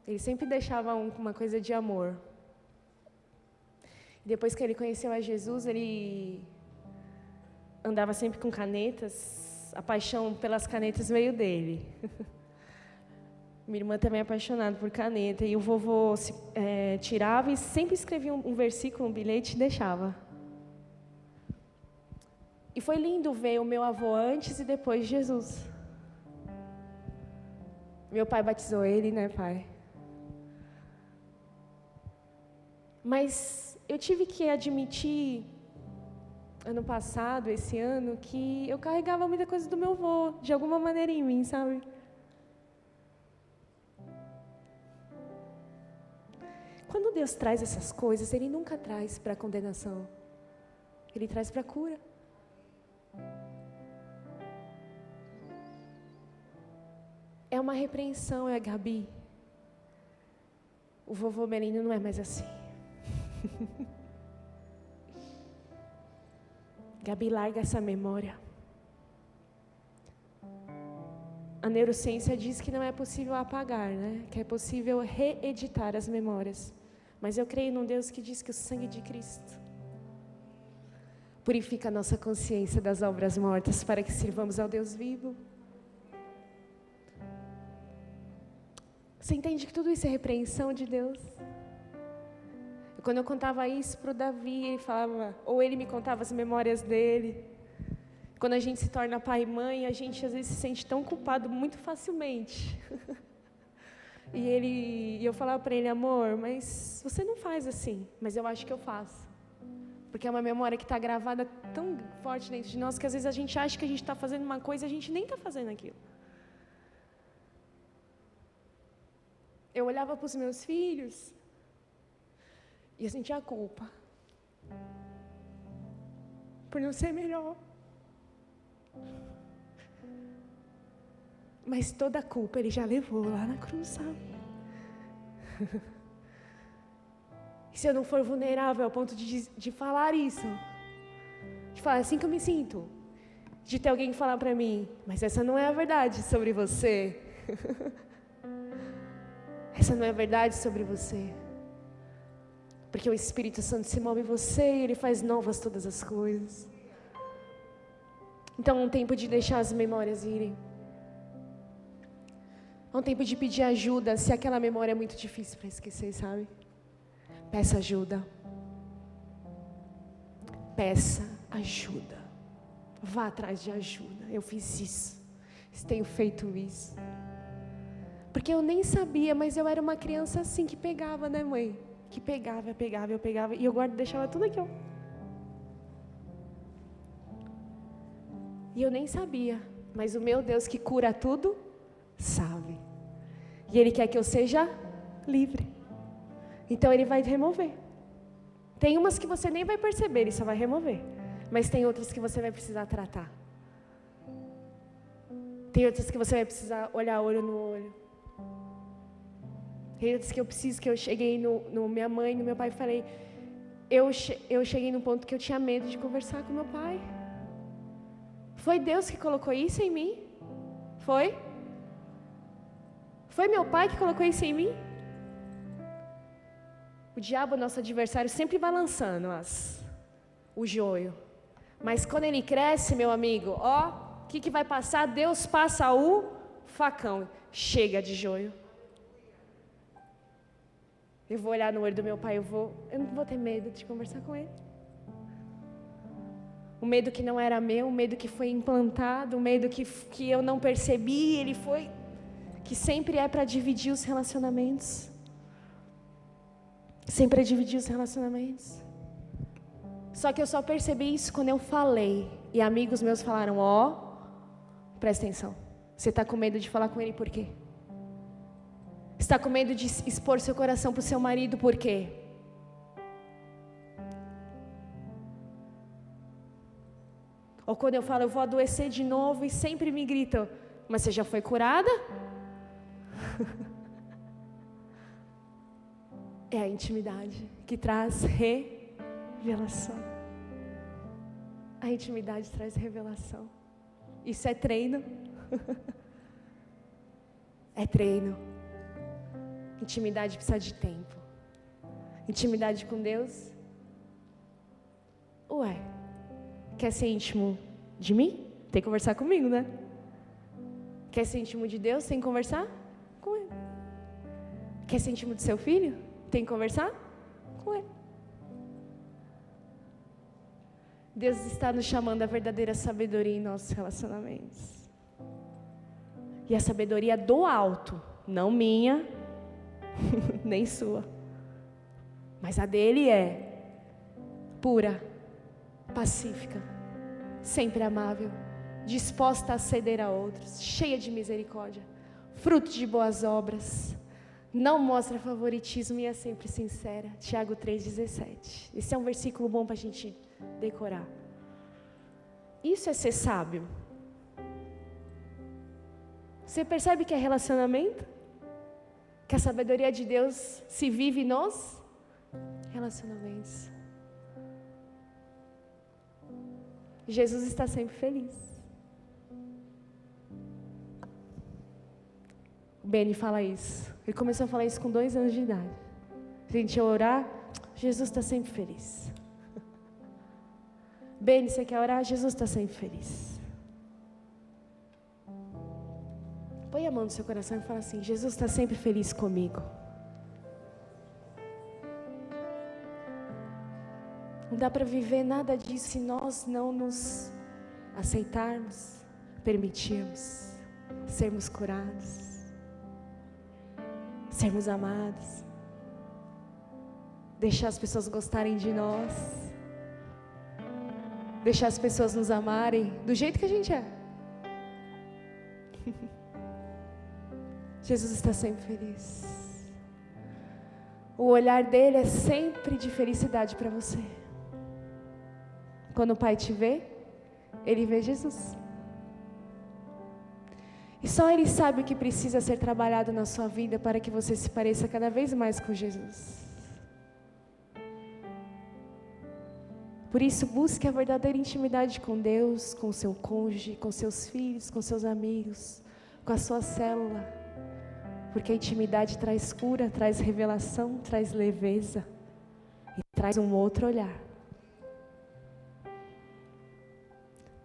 Ele sempre deixava uma coisa de amor. Depois que ele conheceu a Jesus, ele andava sempre com canetas. A paixão pelas canetas veio dele. Minha irmã também é apaixonada por caneta. E o vovô tirava e sempre escrevia um versículo, um bilhete e deixava. E foi lindo ver o meu avô antes e depois de Jesus. Meu pai batizou ele, né, pai? Mas eu tive que admitir, ano passado, esse ano, que eu carregava muita coisa do meu avô, de alguma maneira em mim, sabe? Quando Deus traz essas coisas, Ele nunca traz para condenação. Ele traz para cura. É uma repreensão, Gabi. O vovô Melino não é mais assim. Gabi, larga essa memória. A neurociência diz que não é possível apagar, né? Que é possível reeditar as memórias. Mas eu creio num Deus que diz que o sangue de Cristo purifica a nossa consciência das obras mortas para que sirvamos ao Deus vivo. Você entende que tudo isso é repreensão de Deus? Quando eu contava isso para o Davi, ele falava, ou ele me contava as memórias dele. Quando a gente se torna pai e mãe, a gente às vezes se sente tão culpado muito facilmente. E eu falava para ele, amor, mas você não faz assim, mas eu acho que eu faço. Porque é uma memória que está gravada tão forte dentro de nós, que às vezes a gente acha que a gente está fazendo uma coisa e a gente nem está fazendo aquilo. Eu olhava para os meus filhos e eu sentia a culpa por não ser melhor. Mas toda a culpa Ele já levou lá na cruz, sabe? E se eu não for vulnerável ao ponto de falar isso, de falar assim que eu me sinto, de ter alguém falar para mim, mas essa não é a verdade sobre você. Essa não é a verdade sobre você. Porque o Espírito Santo se move em você e Ele faz novas todas as coisas. Então é um tempo de deixar as memórias irem. É um tempo de pedir ajuda, se aquela memória é muito difícil para esquecer, sabe? Peça ajuda. Peça ajuda. Vá atrás de ajuda. Eu fiz isso. Tenho feito isso. Porque eu nem sabia, mas eu era uma criança assim, que pegava, né, mãe? Que pegava, eu pegava, e eu deixava tudo aqui, ó. E eu nem sabia, mas o meu Deus que cura tudo, sabe. E Ele quer que eu seja livre. Então Ele vai remover. Tem umas que você nem vai perceber, Ele só vai remover. Mas tem outras que você vai precisar tratar. Tem outras que você vai precisar olhar olho no olho. Tem outras que eu preciso, que eu cheguei no minha mãe, no meu pai e falei, eu cheguei num ponto que eu tinha medo de conversar com meu pai. Foi Deus que colocou isso em mim? Foi? Foi meu pai que colocou isso em mim? O diabo, nosso adversário, sempre vai lançando o joio. Mas quando ele cresce, meu amigo, o que vai passar? Deus passa o facão. Chega de joio. Eu vou olhar no olho do meu pai, eu não vou ter medo de conversar com ele. O medo que não era meu, o medo que foi implantado, o medo que eu não percebi, ele foi, que sempre é para dividir os relacionamentos. Sempre é dividir os relacionamentos. Só que eu só percebi isso quando eu falei. E amigos meus falaram, presta atenção. Você está com medo de falar com ele por quê? Está com medo de expor seu coração para o seu marido por quê? Ou quando eu falo, eu vou adoecer de novo e sempre me gritam, mas você já foi curada? É a intimidade que traz revelação. A intimidade traz revelação. Isso é treino. É treino. Intimidade precisa de tempo. Intimidade com Deus. Quer ser íntimo de mim? Tem que conversar comigo, né? Quer ser íntimo de Deus? Tem que conversar com Ele. Quer ser íntimo do seu filho? Tem que conversar com ele. Deus está nos chamando a verdadeira sabedoria em nossos relacionamentos. E a sabedoria do alto, não minha, nem sua. Mas a dele é pura, pacífica, sempre amável, disposta a ceder a outros, cheia de misericórdia, fruto de boas obras, não mostra favoritismo e é sempre sincera. Tiago 3,17. Esse é um versículo bom para a gente decorar. Isso é ser sábio. Você percebe que é relacionamento? Que a sabedoria de Deus se vive nos relacionamentos. Jesus está sempre feliz. O Benny fala isso. Ele começou a falar isso com 2 anos de idade. A gente ia orar, Jesus está sempre feliz. Benny, você quer orar? Jesus está sempre feliz. Põe a mão no seu coração e fala assim: Jesus está sempre feliz comigo. Não dá para viver nada disso se nós não nos aceitarmos, permitirmos, sermos curados, sermos amados, deixar as pessoas gostarem de nós, deixar as pessoas nos amarem do jeito que a gente é. Jesus está sempre feliz. O olhar dele é sempre de felicidade para você. Quando o Pai te vê, ele vê Jesus. E só ele sabe o que precisa ser trabalhado na sua vida para que você se pareça cada vez mais com Jesus. Por isso, busque a verdadeira intimidade com Deus, com o seu cônjuge, com seus filhos, com seus amigos, com a sua célula. Porque a intimidade traz cura, traz revelação, traz leveza e traz um outro olhar.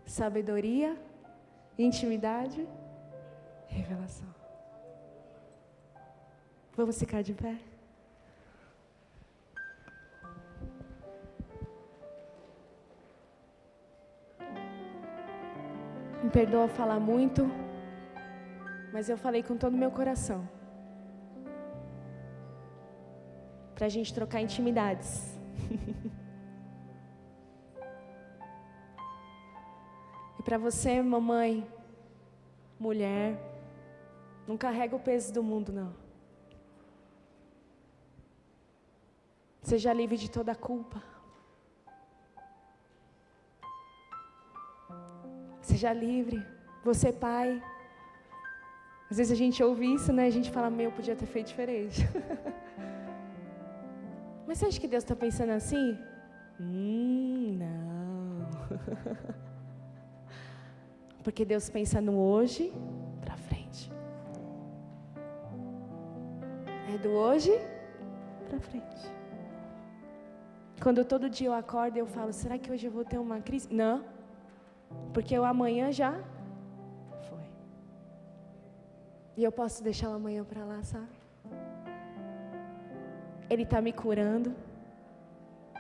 Sabedoria, intimidade, revelação. Vamos ficar de pé? Me perdoa falar muito, mas eu falei com todo o meu coração. Para a gente trocar intimidades. E para você, mamãe, mulher, não carrega o peso do mundo, não. Seja livre de toda a culpa. Seja livre. Você, pai. Às vezes a gente ouve isso, né? A gente fala, podia ter feito diferente. Mas você acha que Deus está pensando assim? Não. Porque Deus pensa no hoje para frente. É do hoje para frente. Quando todo dia eu acordo, eu falo, será que hoje eu vou ter uma crise? Não. Porque o amanhã já foi. E eu posso deixar o amanhã para lá, sabe? Ele está me curando.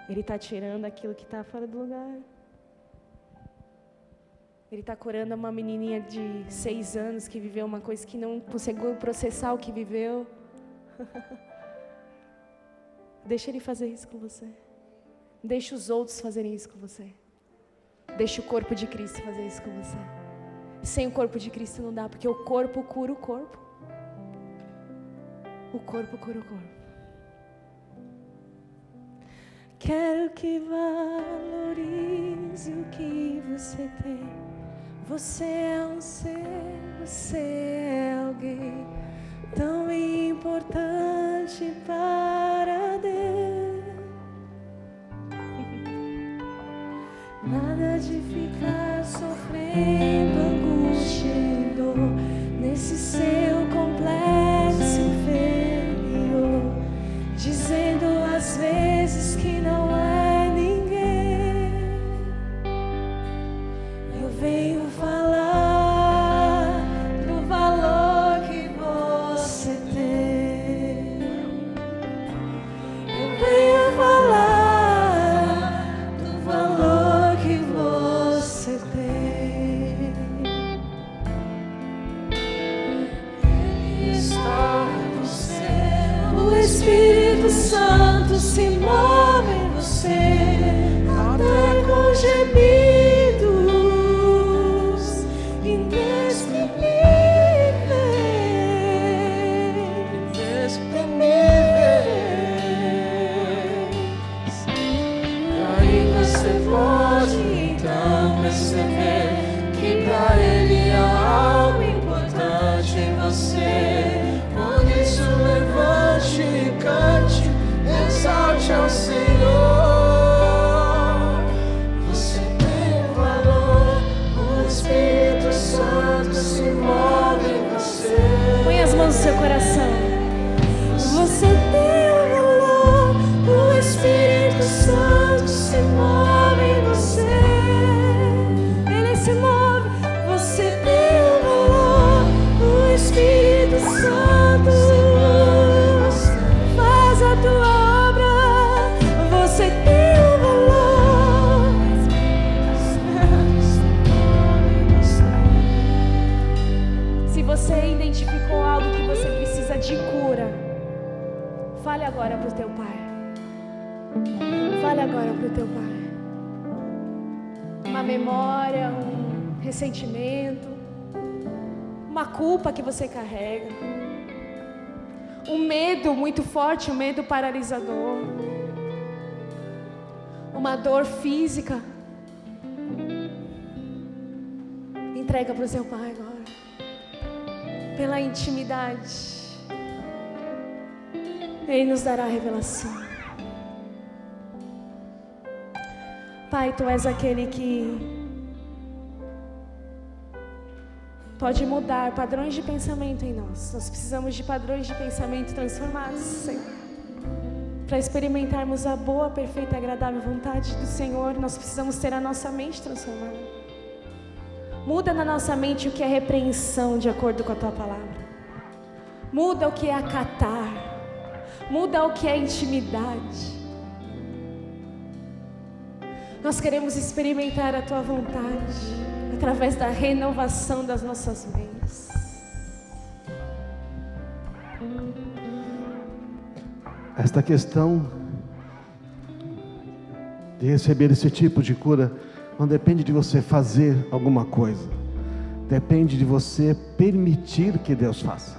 Ele está tirando aquilo que está fora do lugar. Ele está curando uma menininha de 6 anos que viveu uma coisa que não conseguiu processar o que viveu. Deixa Ele fazer isso com você. Deixa os outros fazerem isso com você. Deixa o corpo de Cristo fazer isso com você. Sem o corpo de Cristo não dá, porque o corpo cura o corpo. O corpo cura o corpo. Quero que valorize o que você tem. Você é um ser, você é alguém tão importante para Deus. Nada de ficar sofrendo angústia e dor nesse seu complexo inferior, dizendo às vezes que não é ninguém. Eu venho falar do valor que você tem. Espírito Santo se move em você, até com gemidos inexprimíveis. Aí você pode então perceber que pra Ele há algo importante em você. Por isso levante e cante, exalte ao Senhor. Você tem valor, o Espírito Santo se move em você. Põe as mãos no seu coração. Você tem valor, o Espírito Santo se move em você. Ele se move. Você tem valor, o Espírito Santo faz a tua obra. Você tem valor. Se você identificou algo que você precisa de cura, fale agora para o teu pai. Fale agora para o teu pai. Uma memória, um ressentimento, uma culpa que você carrega, um medo muito forte, um medo paralisador, uma dor física. Entrega para o seu pai agora. Pela intimidade, Ele nos dará a revelação. Pai, Tu és aquele que pode mudar padrões de pensamento em nós. Nós precisamos de padrões de pensamento transformados, Senhor, para experimentarmos a boa, perfeita e agradável vontade do Senhor. Nós precisamos ter a nossa mente transformada. Muda na nossa mente o que é repreensão, de acordo com a Tua palavra. Muda o que é acatar. Muda o que é intimidade. Nós queremos experimentar a Tua vontade através da renovação das nossas mentes. Esta questão de receber esse tipo de cura não depende de você fazer alguma coisa, depende de você permitir que Deus faça.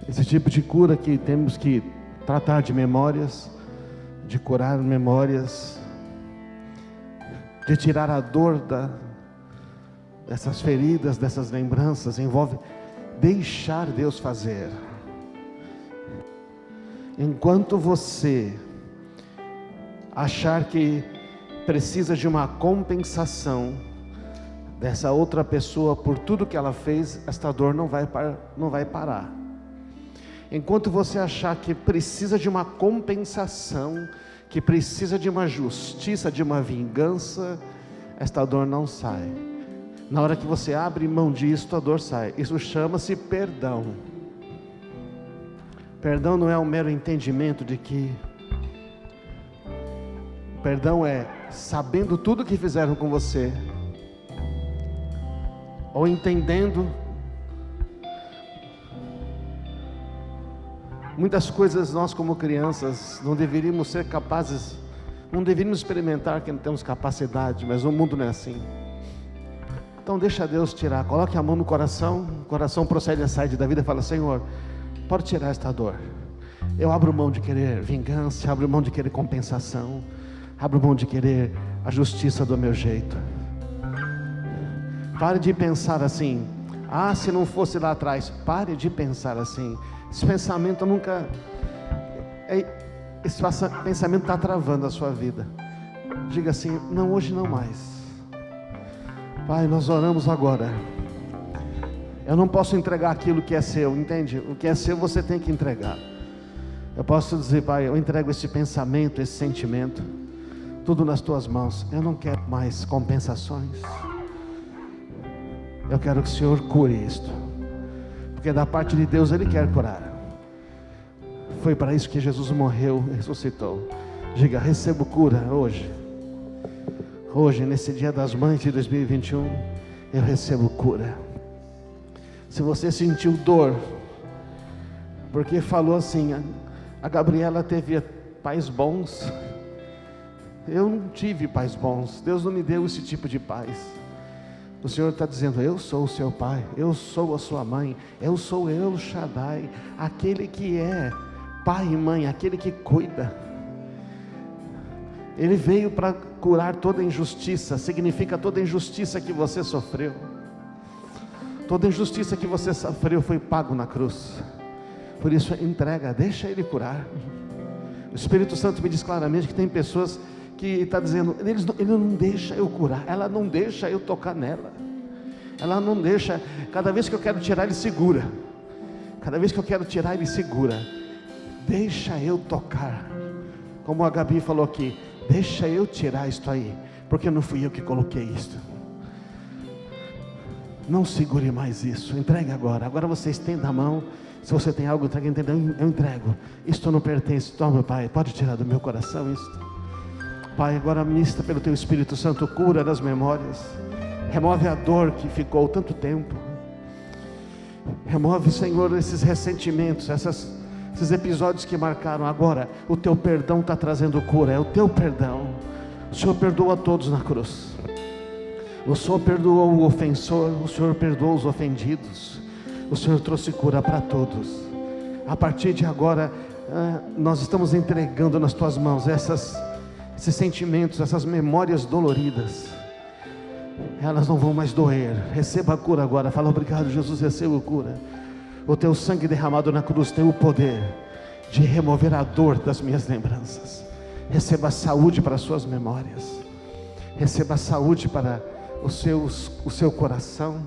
Esse tipo de cura que temos que tratar de memórias, de curar memórias, de tirar a dor dessas feridas, dessas lembranças, envolve deixar Deus fazer. Enquanto você achar que precisa de uma compensação dessa outra pessoa por tudo que ela fez, esta dor não vai parar. Enquanto você achar que precisa de uma compensação, que precisa de uma justiça, de uma vingança, esta dor não sai. Na hora que você abre mão disso, a dor sai. Isso chama-se perdão. Perdão não é um mero entendimento de que... Perdão é sabendo tudo que fizeram com você, ou entendendo muitas coisas. Nós como crianças não deveríamos ser capazes, não deveríamos experimentar que não temos capacidade, mas o mundo não é assim. Então deixa Deus tirar, coloque a mão no coração, o coração procede a sair da vida e fala: Senhor, pode tirar esta dor. Eu abro mão de querer vingança, abro mão de querer compensação, abro mão de querer a justiça do meu jeito. Pare de pensar assim: ah, se não fosse lá atrás. Pare de pensar assim. Esse pensamento nunca... Esse pensamento está travando a sua vida. Diga assim: não, hoje não mais. Pai, nós oramos agora. Eu não posso entregar aquilo que é seu, entende? O que é seu você tem que entregar. Eu posso dizer: Pai, eu entrego esse pensamento, esse sentimento, tudo nas tuas mãos. Eu não quero mais compensações. Eu quero que o Senhor cure isto, porque da parte de Deus Ele quer curar. Foi para isso que Jesus morreu e ressuscitou. Diga: recebo cura hoje. Hoje, nesse dia das mães de 2021, eu recebo cura. Se você sentiu dor, porque falou assim, a Gabriela teve pais bons, eu não tive pais bons, Deus não me deu esse tipo de paz. O Senhor está dizendo, eu sou o seu pai, eu sou a sua mãe, eu sou El Shaddai, aquele que é pai e mãe, aquele que cuida. Ele veio para curar toda injustiça, significa toda injustiça que você sofreu. Toda injustiça que você sofreu foi pago na cruz. Por isso entrega, deixa Ele curar. O Espírito Santo me diz claramente que tem pessoas que está dizendo, ele não deixa eu curar, ela não deixa eu tocar nela, ela não deixa, cada vez que eu quero tirar Ele segura, cada vez que eu quero tirar Ele segura, deixa eu tocar, como a Gabi falou aqui, deixa eu tirar isto aí, porque não fui eu que coloquei isto. Não segure mais isso, entregue agora você estenda a mão, se você tem algo, eu entrego, isto não pertence, toma Pai, pode tirar do meu coração isto. Pai, agora ministra pelo Teu Espírito Santo, cura das memórias, remove a dor que ficou tanto tempo, remove, Senhor, esses ressentimentos, esses episódios que marcaram. Agora, o Teu perdão está trazendo cura, é o Teu perdão. O Senhor perdoa todos na cruz, o Senhor perdoou o ofensor, o Senhor perdoou os ofendidos, o Senhor trouxe cura para todos. A partir de agora, nós estamos entregando nas Tuas mãos esses sentimentos, essas memórias doloridas, elas não vão mais doer. Receba a cura agora, fala obrigado Jesus, receba a cura. O Teu sangue derramado na cruz tem o poder de remover a dor das minhas lembranças. Receba saúde para as suas memórias, receba saúde para o seu coração,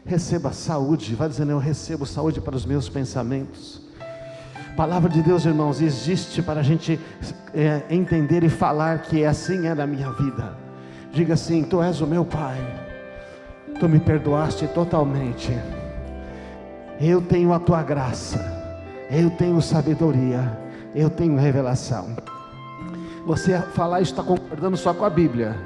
receba saúde, vai dizendo, eu recebo saúde para os meus pensamentos. Palavra de Deus, irmãos, existe para a gente entender e falar que assim é na minha vida. Diga assim, Tu és o meu Pai, Tu me perdoaste totalmente, eu tenho a Tua graça, eu tenho sabedoria, eu tenho revelação. Você falar isso está concordando só com a Bíblia.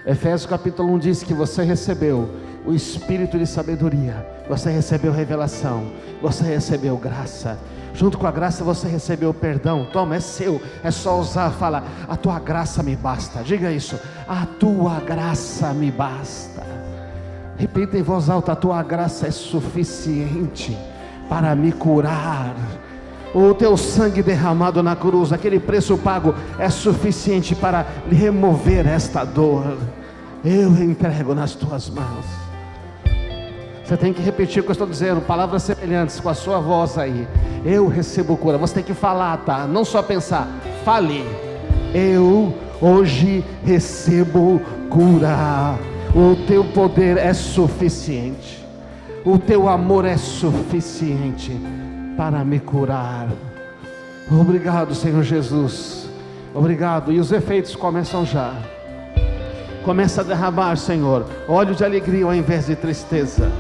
Efésios capítulo 1 diz que você recebeu o Espírito de sabedoria, você recebeu revelação, você recebeu graça. Junto com a graça você recebeu o perdão. Toma, é seu, é só usar. Fala, a Tua graça me basta. Diga isso, a Tua graça me basta. Repita em voz alta, a Tua graça é suficiente para me curar. O Teu sangue derramado na cruz, aquele preço pago, é suficiente para remover esta dor. Eu entrego nas Tuas mãos. Você tem que repetir o que eu estou dizendo, palavras semelhantes com a sua voz aí. Eu recebo cura. Você tem que falar, tá? Não só pensar, fale. Eu hoje recebo cura. O Teu poder é suficiente, o Teu amor é suficiente para me curar. Obrigado, Senhor Jesus, obrigado. E os efeitos começam já. Começa a derramar, Senhor, óleo de alegria ao invés de tristeza.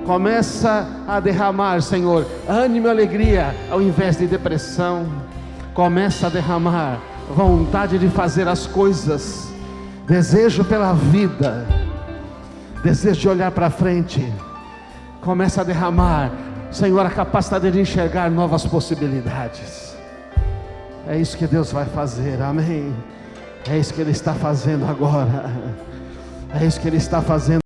Começa a derramar, Senhor, ânimo e alegria ao invés de depressão. Começa a derramar vontade de fazer as coisas, desejo pela vida, desejo de olhar para frente. Começa a derramar, Senhor, a capacidade de enxergar novas possibilidades. É isso que Deus vai fazer, amém. É isso que Ele está fazendo agora, é isso que Ele está fazendo.